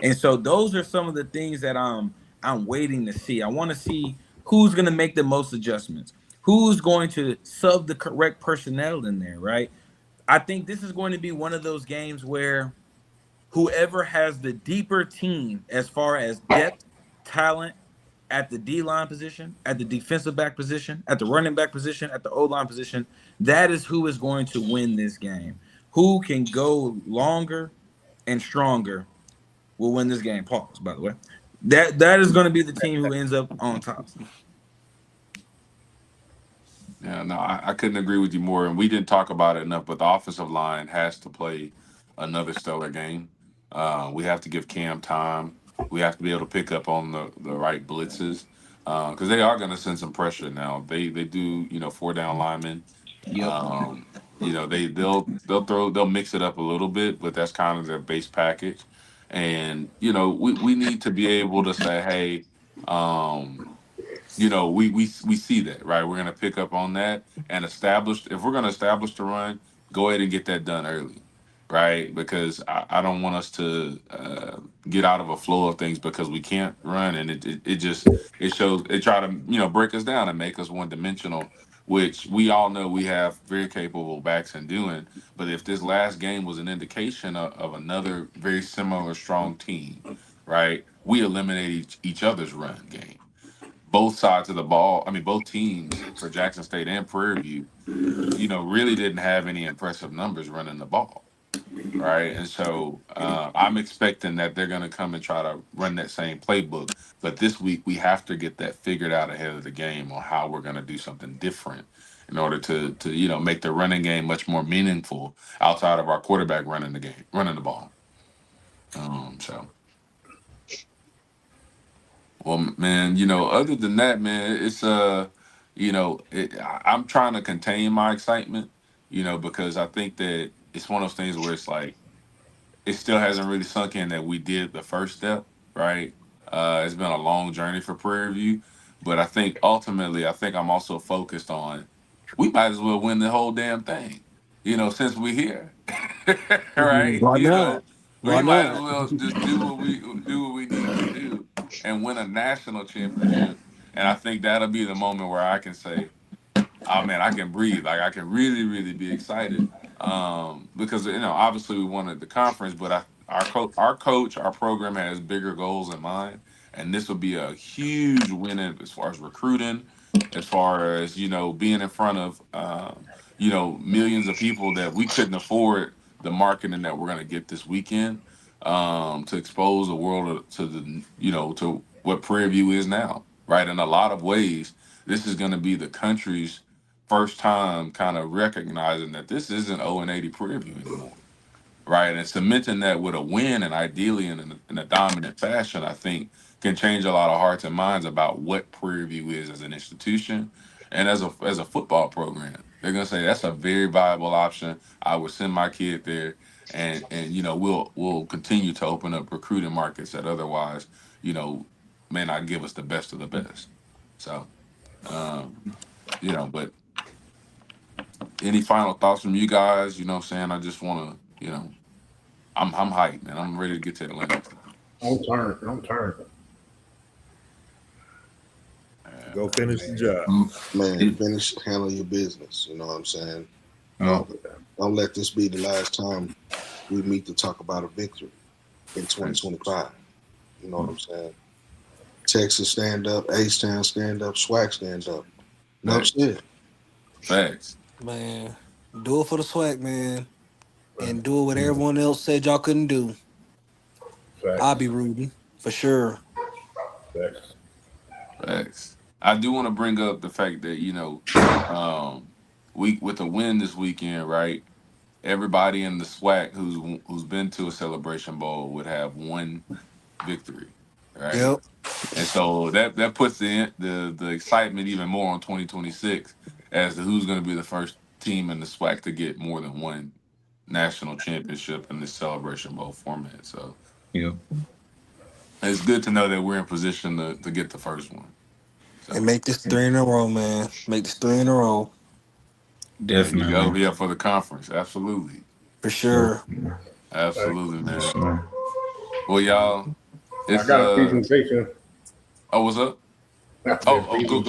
And so those are some of the things that I'm waiting to see. I want to see who's going to make the most adjustments, who's going to sub the correct personnel in there, right? I think this is going to be one of those games where whoever has the deeper team as far as depth, talent at the D-line position, at the defensive back position, at the running back position, at the O-line position, that is who is going to win this game. Who can go longer and stronger will win this game. Pause, by the way. That is going to be the team who ends up on top. Yeah, no, I couldn't agree with you more. And we didn't talk about it enough, but the offensive line has to play another stellar game. We have to give Cam time. We have to be able to pick up on the right blitzes, because they are going to send some pressure now. They do, 4 down linemen. Yep. They'll mix it up a little bit, but that's kind of their base package. And we need to be able to say, hey, we see that, right? We're gonna pick up on that and establish. If we're gonna establish the run, go ahead and get that done early, right? Because I don't want us to get out of a flow of things because we can't run, and it shows it try to break us down and make us one dimensional, which we all know we have very capable backs in doing. But if this last game was an indication of another very similar strong team, right? We eliminate each other's run game, both sides of the ball. I mean, both teams for Jackson State and Prairie View, really didn't have any impressive numbers running the ball, right? And so I'm expecting that they're going to come and try to run that same playbook. But this week we have to get that figured out ahead of the game on how we're going to do something different in order to make the running game much more meaningful outside of our quarterback running the ball. So. Well, man, other than that, man, it's I'm trying to contain my excitement, because I think that it's one of those things where it's like it still hasn't really sunk in that we did the first step, right? It's been a long journey for Prairie View, but I think ultimately, I'm also focused on we might as well win the whole damn thing, since we're here, right? Why not? We Why might as not? well just do what we need to do and win a national championship. And I think that'll be the moment where I can say, oh man, I can breathe. Like I can really, really be excited. Because obviously we wanted the conference, but our coach, our program has bigger goals in mind, and this will be a huge win as far as recruiting, as far as being in front of millions of people that we couldn't afford the marketing that we're going to get this weekend, to expose the world to to what Prairie View is now, right? In a lot of ways, this is going to be the country's first time kind of recognizing that this isn't 0-80 Prairie View anymore, right? And cementing that with a win, and ideally in a dominant fashion, I think can change a lot of hearts and minds about what Prairie View is as an institution and as a football program. They're gonna say that's a very viable option. I would send my kid there, and we'll continue to open up recruiting markets that otherwise may not give us the best of the best. So, but any final thoughts from you guys? You know what I'm saying? I just want to, I'm hyped, man. I'm ready to get to Atlanta. I'm turned. Go finish the job. Man, finish handling your business. You know what I'm saying? Don't let this be the last time we meet to talk about a victory in 2025. You know what I'm saying? Texas stand up, H-Town stand up, SWAC stand up. No shit. Facts. Man, do it for the SWAC, man. And do what everyone else said y'all couldn't do. Facts. I'll be rooting, for sure. Facts. I do want to bring up the fact that, with a win this weekend, right? Everybody in the SWAC who's been to a Celebration Bowl would have one victory, right? Yep. And so that puts the excitement even more on 2026 as to who's going to be the first team in the SWAC to get more than one national championship in this Celebration Bowl format. So it's good to know that we're in position to get the first one. So, and make this 3 in a row, man. Make this 3 in a row. Definitely. Go be up for the conference. Absolutely. For sure. Absolutely, man. Well, y'all, I got a presentation. Oh, what's up? Go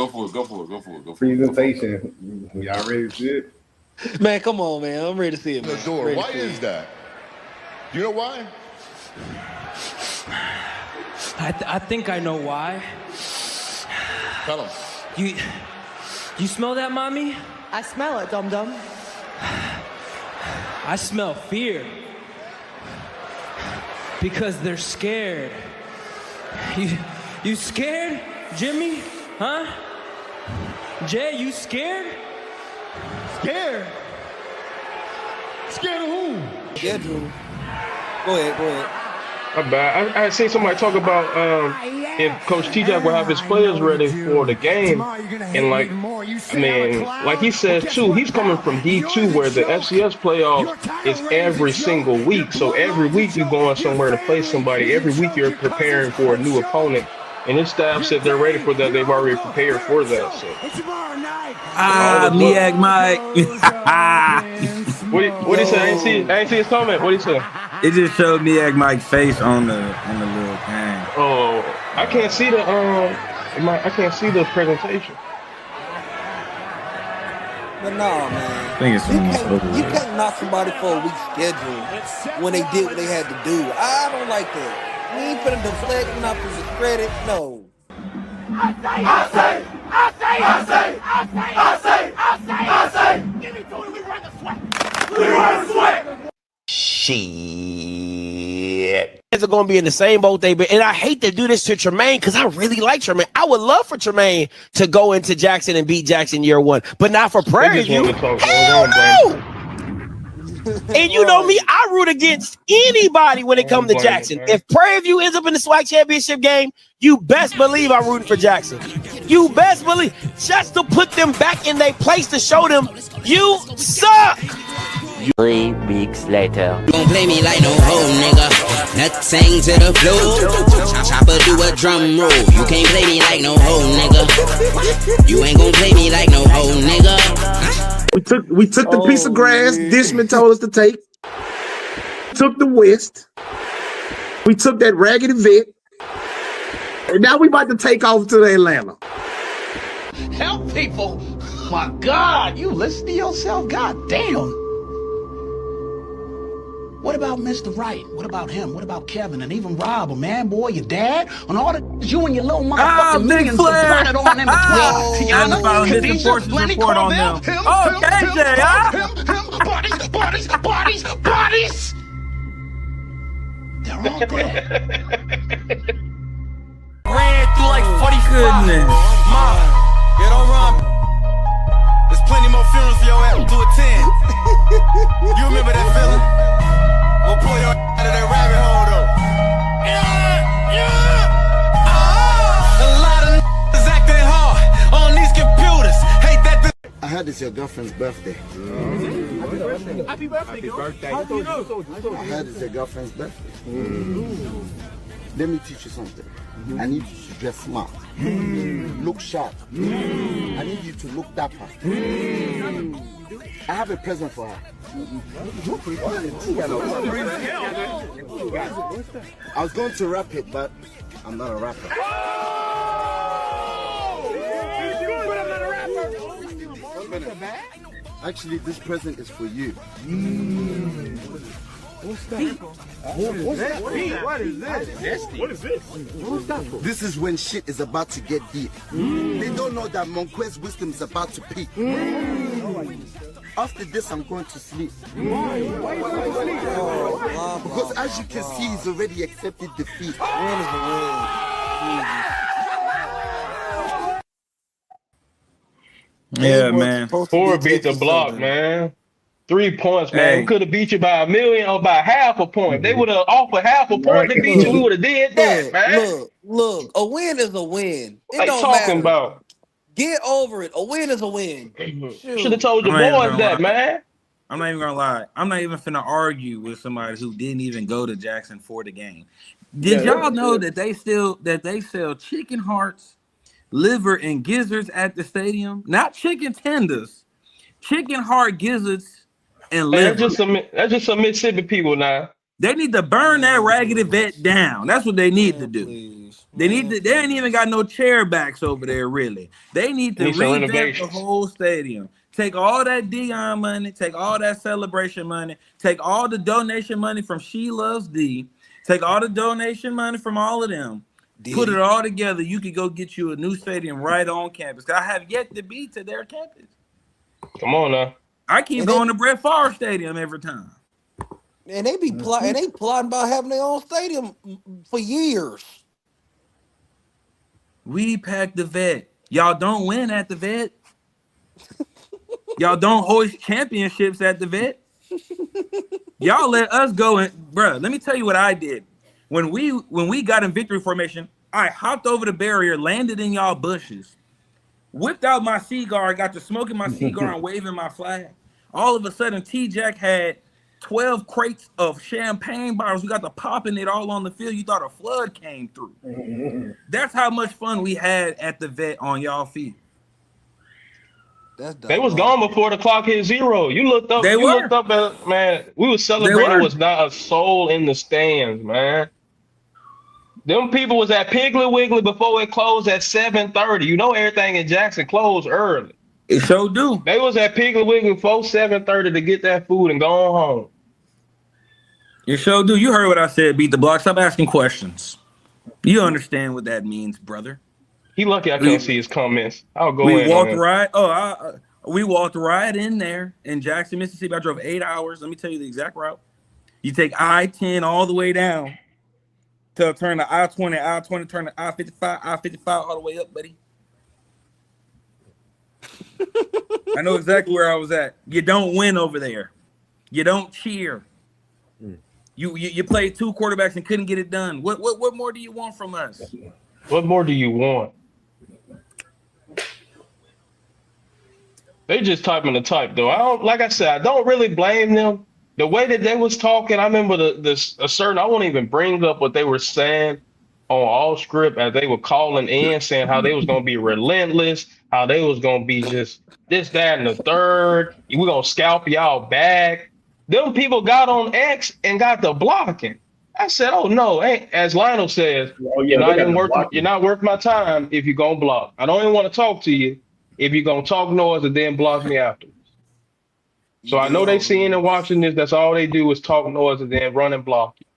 for it. Presentation. Y'all ready to see it? Man, come on, man. I'm ready to see it, man. The door. Why is that? Do you know why? I think I know why. Tell him. You smell that, mommy? I smell it, dum-dum. I smell fear. Because they're scared. You scared, Jimmy? Huh? Jay, you scared? Scared? Scared of who? Yeah, Drew. Go ahead. My bad. I seen somebody talk about if Coach T-Jack will have his players ready for the game, and like he says too, he's coming from D2 where the FCS playoff is every single week. So every week you're going somewhere to play somebody. Every week you're preparing for a new opponent, and his staff said they're ready for that. They've already prepared for that. So. Miag Mike. What did he say? I ain't see his comment. What did he say? It just showed Miag Mike's face on the little thing. Oh, I can't see the I can't see the presentation. But no, man. I think it's almost over. You can't knock somebody for a week's schedule when they did what they had to do. I don't like that. We ain't finna deflect, we're not finna discredit. No. I say. Give me to it. We run the SWAC. Shit. Are going to be in the same boat they've been. And I hate to do this to Tremaine because I really like Tremaine. I would love for Tremaine to go into Jackson and beat Jackson year one, but not for Prairie View. Hell no! And you know me, I root against anybody when it comes to Jackson. If Prairie View ends up in the SWAC championship game, you best believe I'm rooting for Jackson. You best believe. Just to put them back in their place to show them you suck. 3 weeks later. You gon' play me like no hoe, nigga. Nothing to the floor. Chopper do a drum roll. You can't play me like no hoe, nigga. You ain't gon' play me like no hoe, nigga. We took the piece of grass Dishman told us to take. Took the West. We took that raggedy vet. And now we about to take off to Atlanta. Help people. My God, you listen to yourself? God damn. What about Mr. Wright? What about him? What about Kevin and even Rob, man, boy, your dad, and all the you and your little motherfucking millions of planet on in between. Tiana, Khadijah, Lenny Carvel, him, bodies. They're all dead. Ran through like 45. Goodness. Ma, yeah, don't run. There's plenty more funerals for your ass to attend. You remember that feeling? Well, it's your girlfriend's birthday. Happy birthday. How do you know? I heard it's your girlfriend's birthday. Let me teach you something. I need you to dress smart. Look sharp. I need you to look dapper. I have a present for her. I was going to rap it, but I'm not a rapper. Actually, this present is for you. What's that? What's that? What is this? What is this? What's that for? This is when shit is about to get deep. They don't know that Monque's wisdom is about to peak. After this, I'm going to sleep. Why? Because as you can see, he's already accepted defeat. Yeah, man. 4 beat the block, man. 3 points, man. We could have beat you by 1 million or by half a point. If they would have offered half a point to beat you, we would have did that, man. Look, a win is a win. It What don't you talking matter. about? Get over it. A win is a win. Should have told your boys that, man. I'm not even gonna lie. I'm not even finna argue with somebody who didn't even go to Jackson for the game. Did y'all know that they sell chicken hearts, liver, and gizzards at the stadium? Not chicken tenders, chicken heart, gizzards, and liver. That's just some Mississippi people now. They need to burn that raggedy vet down. That's what they need to do. They ain't even got no chair backs over there, really. They need to revamp the whole stadium. Take all that Dion money, take all that celebration money, take all the donation money from She Loves D, take all the donation money from all of them, put it all together. You could go get you a new stadium right on campus. I have yet to be to their campus. Come on now. I keep going to Brett Favre Stadium every time. And they be plotting about having their own stadium for years. We pack the vet. Y'all don't win at the vet. Y'all don't hoist championships at the vet. Y'all let us go and bruh, let me tell you what I did. When we got in victory formation, I hopped over the barrier, landed in y'all bushes, whipped out my cigar, got to smoking my cigar and waving my flag. All of a sudden, T-Jack had 12 crates of champagne bottles. We got to popping it all on the field. You thought a flood came through. That's how much fun we had at the vet on y'all field. They was gone before the clock hit 0. You looked up. Looked up at, man. We was celebrating. There was not a soul in the stands, man. Them people was at Piggly Wiggly before it closed at 7:30. You know everything in Jackson closed early. It sure do. They was at Piggly Wiggly before 7:30 to get that food and go home. You sure do. You heard what I said. Beat the block. Stop asking questions. You understand what that means, brother. He lucky I couldn't see his comments. I'll go we in. Walked right. We walked right in there in Jackson, Mississippi. I drove 8 hours. Let me tell you the exact route. You take I-10 all the way down till turn to I-20, turn to I-55 all the way up, buddy. I know exactly where I was at. You don't win over there. You don't cheer. You played 2 quarterbacks and couldn't get it done. What more do you want from us? What more do you want? They just typing the type though. Like I said, I don't really blame them. The way that they was talking, I remember a certain. I won't even bring up what they were saying on all script as they were calling in, saying how they was gonna be relentless, how they was gonna be just this, that, and the third. We're gonna scalp y'all back. Them people got on X and got the blocking. I said, "Oh no!" As Lionel says, you're not worth my time if you're gonna block. I don't even want to talk to you if you're gonna talk noise and then block me afterwards. So I know they seeing and watching this. That's all they do is talk noise and then run and block you.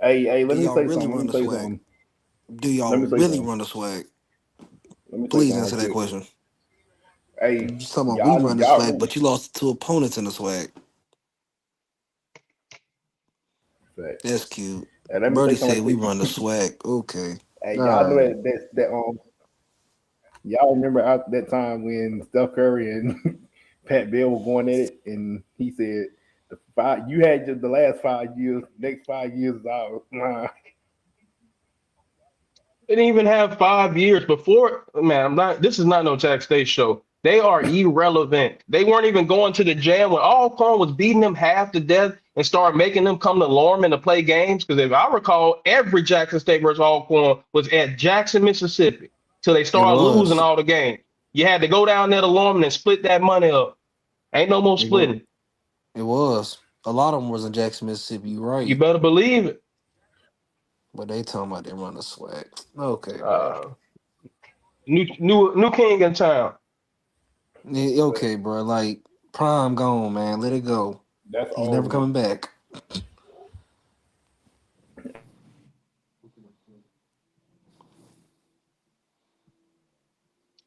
Hey, let me say something. Do y'all really run the swag? Please answer that question. Hey, you talking about we run the swag, but you lost 2 opponents in the swag. That's cute. Hey, Birdie said we run the swag. Okay. Hey, y'all know that y'all remember out that time when Steph Curry and Pat Beal were going at it, and he said you had just the last 5 years, next 5 years is ours. They didn't even have 5 years before. Man, this is not no Jack State show. They are irrelevant. They weren't even going to the jam when Alcorn was beating them half to death and started making them come to Lorman to play games. Because if I recall, every Jackson State versus Alcorn was at Jackson, Mississippi, till they It started losing was. all the games. You had to go down there to Lorman and split that money up. Ain't no more It was. splitting. It was. A lot of them was in Jackson, Mississippi. You're right. You better believe it. But they talking about they run the swag. Okay, bro. New king in town. Yeah, okay, bro. Like Prime gone, man. Let it go. That's He's all. never coming back.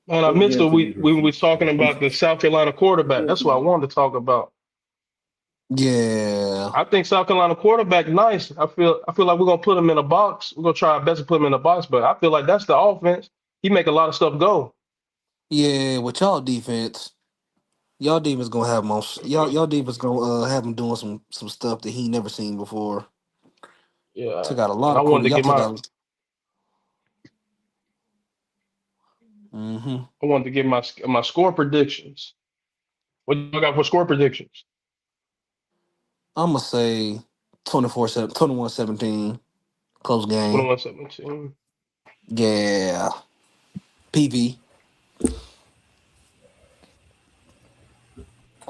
Man, I missed it. We was talking about the South Carolina quarterback. That's what I wanted to talk about. Yeah. I think South Carolina quarterback nice. I feel like we're gonna put him in a box. We're gonna try our best to put him in a box, but I feel like that's the offense. He make a lot of stuff go. Yeah, with y'all defense, y'all defense gonna have most. Y'all defense gonna have him doing some stuff that he never seen before. Yeah, Took out a lot and I of cool. wanted to Y'all get took my out. Mm-hmm. I wanted to get my score predictions. What do you got for score predictions? I'm gonna say 24-7, 21-17, close game. 21-17. Yeah, PV.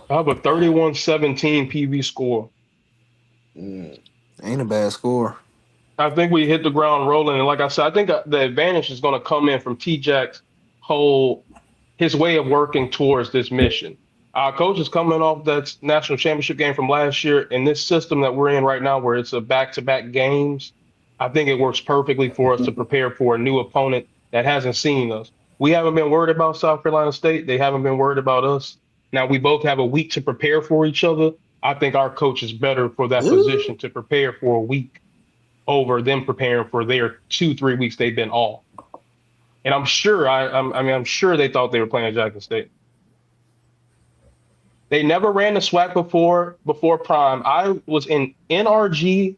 I have a 31-17 PV score. Ain't a bad score. I think we hit the ground rolling, and like I said, I think the advantage is going to come in from T-Jack's his way of working towards this mission. Our coach is coming off that national championship game from last year, and this system that we're in right now, where it's a back-to-back games, I think it works perfectly for us to prepare for a new opponent that hasn't seen us. We haven't been worried about South Carolina State. They haven't been worried about us. Now we both have a week to prepare for each other. I think our coach is better for that position to prepare for a week over them preparing for their 2-3 weeks they've been off. And I'm sure I'm sure they thought they were playing Jackson State. They never ran the SWAC before Prime. I was in NRG,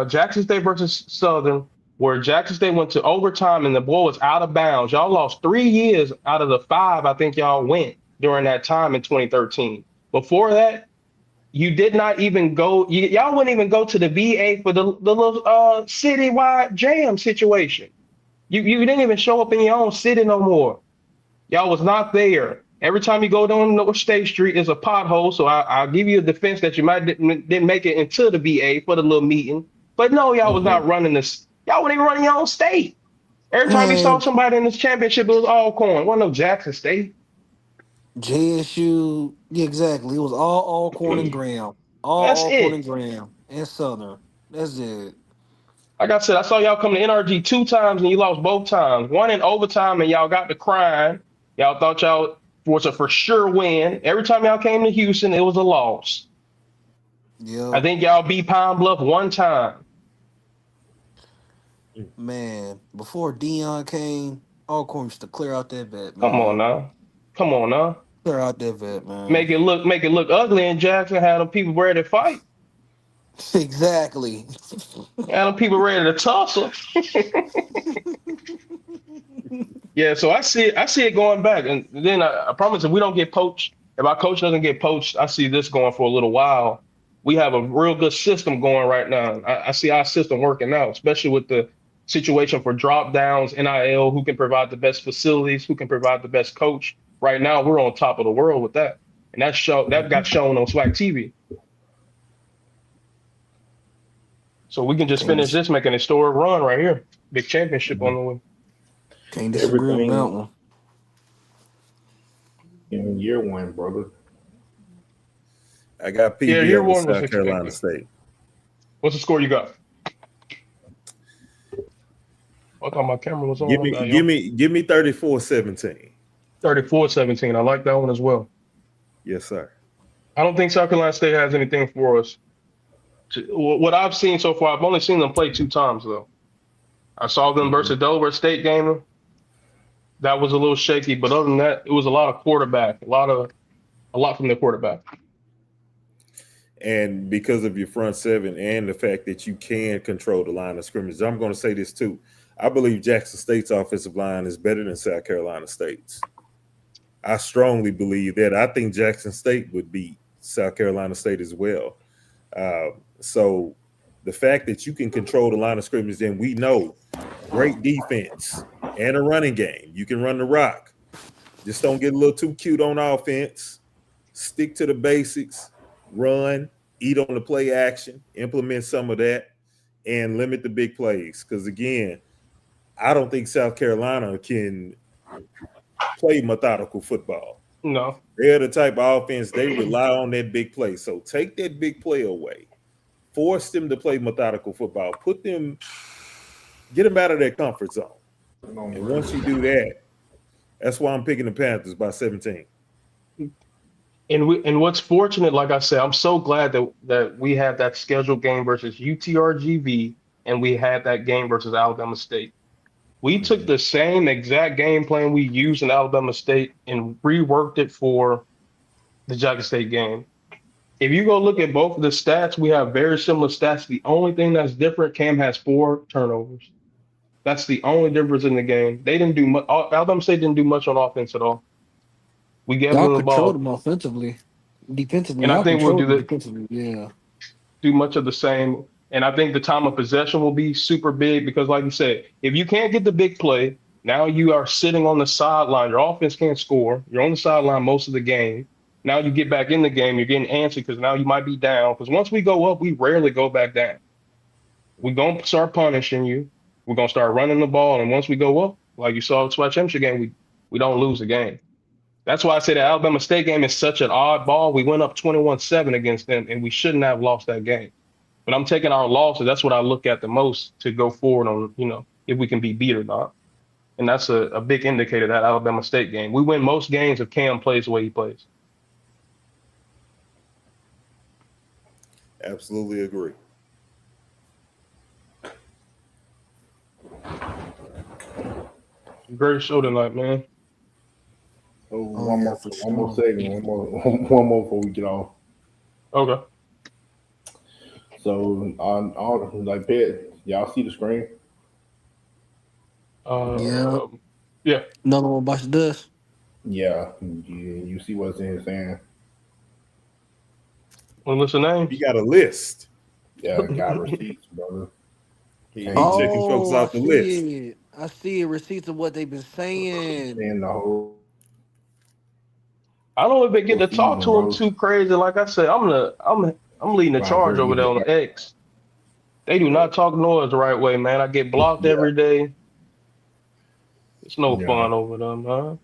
Jackson State versus Southern, where Jackson State went to overtime and the ball was out of bounds. Y'all lost 3 years out of the 5 I think y'all went during that time in 2013. Before that, you did not even go. Y'all wouldn't even go to the VA for the little citywide jam situation. You didn't even show up in your own city no more. Y'all was not there. Every time you go down North State Street is a pothole. So I'll give you a defense that you might didn't make it into the VA for the little meeting. But no, y'all was not running this. Y'all weren't even running your own state. Every time you saw Man, somebody in this championship, it was Alcorn. Wasn't no Jackson State. JSU. Yeah, exactly. It was all corn and Graham. That's All corn it. and Graham and Southern. That's it. Like I said, I saw y'all come to NRG 2 times and you lost both times. One in overtime and y'all got to crying. Y'all thought y'all was a for sure win. Every time y'all came to Houston, it was a loss. Yeah. I think y'all beat Pine Bluff 1 time. Man, before Dion came, Alcorn used to clear out that vet, man. Come on now. Clear out that vet, man. Make it look ugly, and Jackson had them people ready to fight. Exactly. Had them people ready to tussle. Yeah, so I see it going back, and then I promise if we don't get poached, if our coach doesn't get poached, I see this going for a little while. We have a real good system going right now. I see our system working out, especially with the situation for drop downs, NIL, who can provide the best facilities, who can provide the best coach. Right now, we're on top of the world with that, and that got shown on SWAC TV. So we can just finish this, making a historic run right here, big championship on the way. Can't disagree on that one. In year 1, brother. I got PV year 1 was South Carolina State. What's the score you got? I thought my camera was on. Give me 34-17. 34-17. I like that one as well. Yes, sir. I don't think South Carolina State has anything for us. What I've seen so far, I've only seen them play 2 times though. I saw them versus Delaware State game. That was a little shaky, but other than that, it was a lot of quarterback, a lot from the quarterback. And because of your front seven and the fact that you can control the line of scrimmage, I'm going to say this too. I believe Jackson State's offensive line is better than South Carolina State's. I strongly believe that. I think Jackson State would beat South Carolina State as well. So the fact that you can control the line of scrimmage, then we know great defense and a running game. You can run the rock. Just don't get a little too cute on offense. Stick to the basics. Run. Eat on the play action. Implement some of that. And limit the big plays. Because, again, I don't think South Carolina can play methodical football. No. They're the type of offense, they rely on that big play. So take that big play away. Force them to play methodical football. Get them out of their comfort zone. And once you do that, that's why I'm picking the Panthers by 17. And what's fortunate, like I said, I'm so glad that we had that scheduled game versus UTRGV and we had that game versus Alabama State. We took the same exact game plan we used in Alabama State and reworked it for the Jackson State game. If you go look at both of the stats, we have very similar stats. The only thing that's different, Cam has 4 turnovers. That's the only difference in the game. They didn't do much. Alabama State didn't do much on offense at all. We gave Y'all them the controlled ball. them offensively. Defensively, And I y'all think we'll controlled do them that. defensively. Yeah. Do much of the same. And I think the time of possession will be super big because, like you said, if you can't get the big play, now you are sitting on the sideline. Your offense can't score. You're on the sideline most of the game. Now you get back in the game, you're getting antsy because now you might be down. Because once we go up, we rarely go back down. We're going to start punishing you. We're going to start running the ball. And once we go up, like you saw the SWAT championship game, we don't lose the game. That's why I say the Alabama State game is such an odd ball. We went up 21-7 against them, and we shouldn't have lost that game. But I'm taking our losses. That's what I look at the most to go forward on, if we can be beat or not. And that's a big indicator, that Alabama State game. We win most games if Cam plays the way he plays. Absolutely agree. Great show tonight, man. One more segment. One more before we get off. Okay. So on all like Pet, y'all see the screen? Yeah. Another one bites the dust. Yeah. You see what's in his hand? Well, what's the name? You got a list. Yeah, got receipts, brother. He checking folks off the list. I see receipts of what they've been saying. And the whole. I don't even get to talk to him too crazy. Like I said, I'm leading the charge over there on X. They do not talk noise the right way, man. I get blocked every day. It's no fun over them, huh?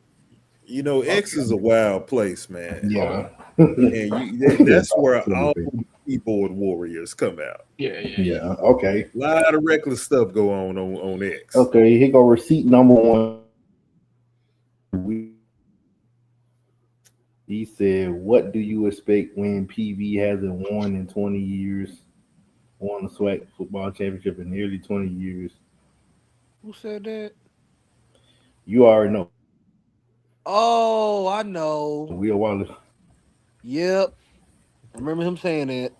X is a wild place, man. Yeah. And that's where all the keyboard warriors come out. Yeah. Okay. A lot of reckless stuff go on X. Okay, here go receipt number 1. He said, "What do you expect when PV hasn't won in 20 years? Won the SWAC football championship in nearly 20 years." Who said that? You already know. Oh, I know. Will Wallace. Yep. I remember him saying that.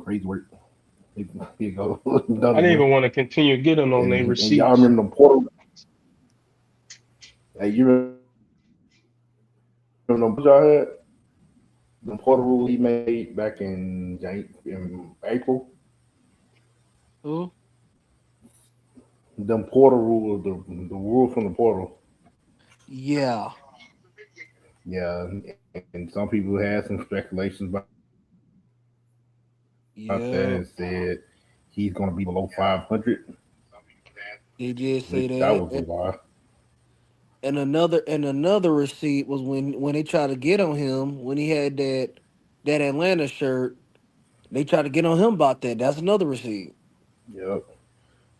Crazy work. Here you go. I didn't even want to continue getting on their receipts. Y'all remember the portal? Hey, you remember y'all had the portal rule he made back in April? Who? The portal rule, the rule from the portal. Yeah. Yeah, and some people had some speculations about that and said he's going to be below 500. They did say that. That was a lie. And another receipt was when they tried to get on him when he had that Atlanta shirt. They tried to get on him about that. That's another receipt. Yep.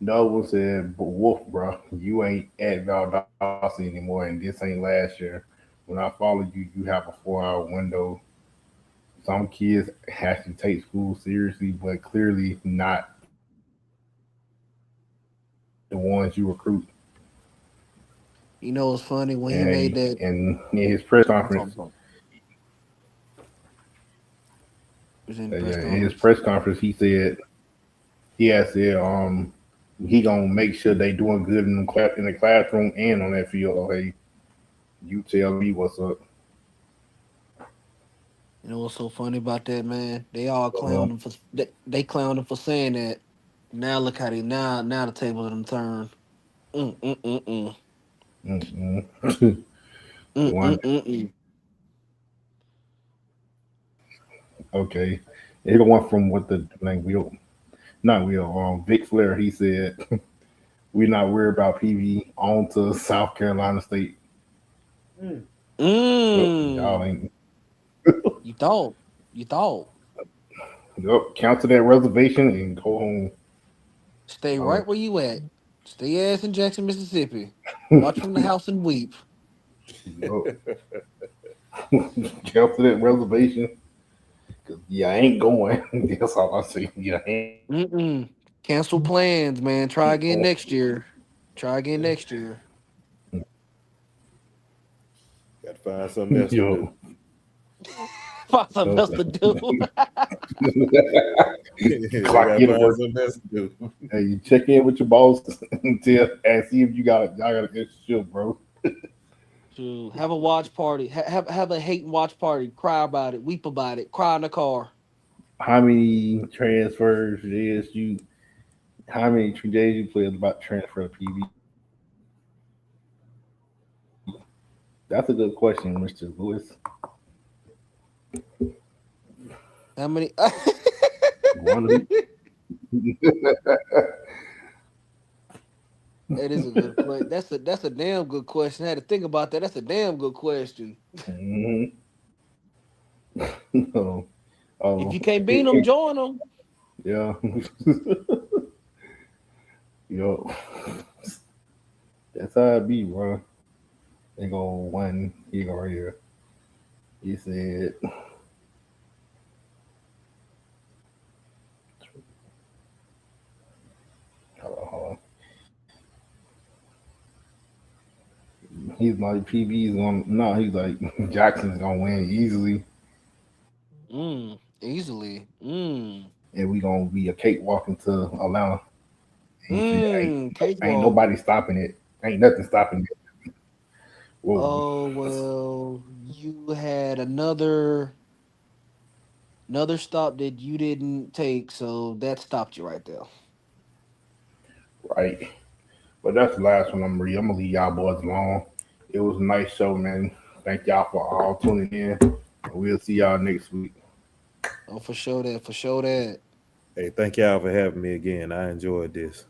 No one said, "But Wolf, bro, you ain't at Valdosta anymore, and this ain't last year. When I follow you, you have a 4-hour window. Some kids actually take school seriously, but clearly not the ones you recruit." You know, it's funny when he made that. And in his press conference, in his press conference, he had said, he gonna make sure they doing good in the classroom and on that field. Oh, hey, you tell me what's up. You know what's so funny about that, man? They all clowned him for they clowned him for saying that. Now look how they now the tables done turned. One. Mm. Okay. It went from what the like Vic Flair, he said we're not worried about PV on to South Carolina State. Y'all ain't You thought. Count to that reservation and go home. Stay right where you at. Stay ass in Jackson, Mississippi. Watch from the house and weep. Count to that reservation. I ain't going. That's all I say. Yeah, I ain't. Cancel plans, man. Try again next year. Got to find something else to do. Find something else to do. Clock in work. Hey, you check in with your boss and see if y'all got an extra shift, bro. To have a watch party. Have a hate and watch party. Cry about it. Weep about it. Cry in the car. How many transfers days you played about transfer to PV? That's a good question, Mr. Lewis. How many? That is a good question. That's a damn good question. I had to think about that. That's a damn good question. If you can't beat them, join them. Yeah. Yo. That's how it be, bro. They go one. He go right here. He said. Hold on. He's like PV's gonna he's like Jackson's gonna win easily. Easily. And we gonna be a cakewalk into Atlanta. Ain't Cakewalk. nobody stopping it. Ain't nothing stopping it. Whoa. Oh well, you had another stop that you didn't take, so that stopped you right there. Right. But that's the last one I'm gonna leave y'all boys alone. It was a nice show, man. Thank y'all for all tuning in. We'll see y'all next week. Oh, for sure that. Hey, thank y'all for having me again. I enjoyed this.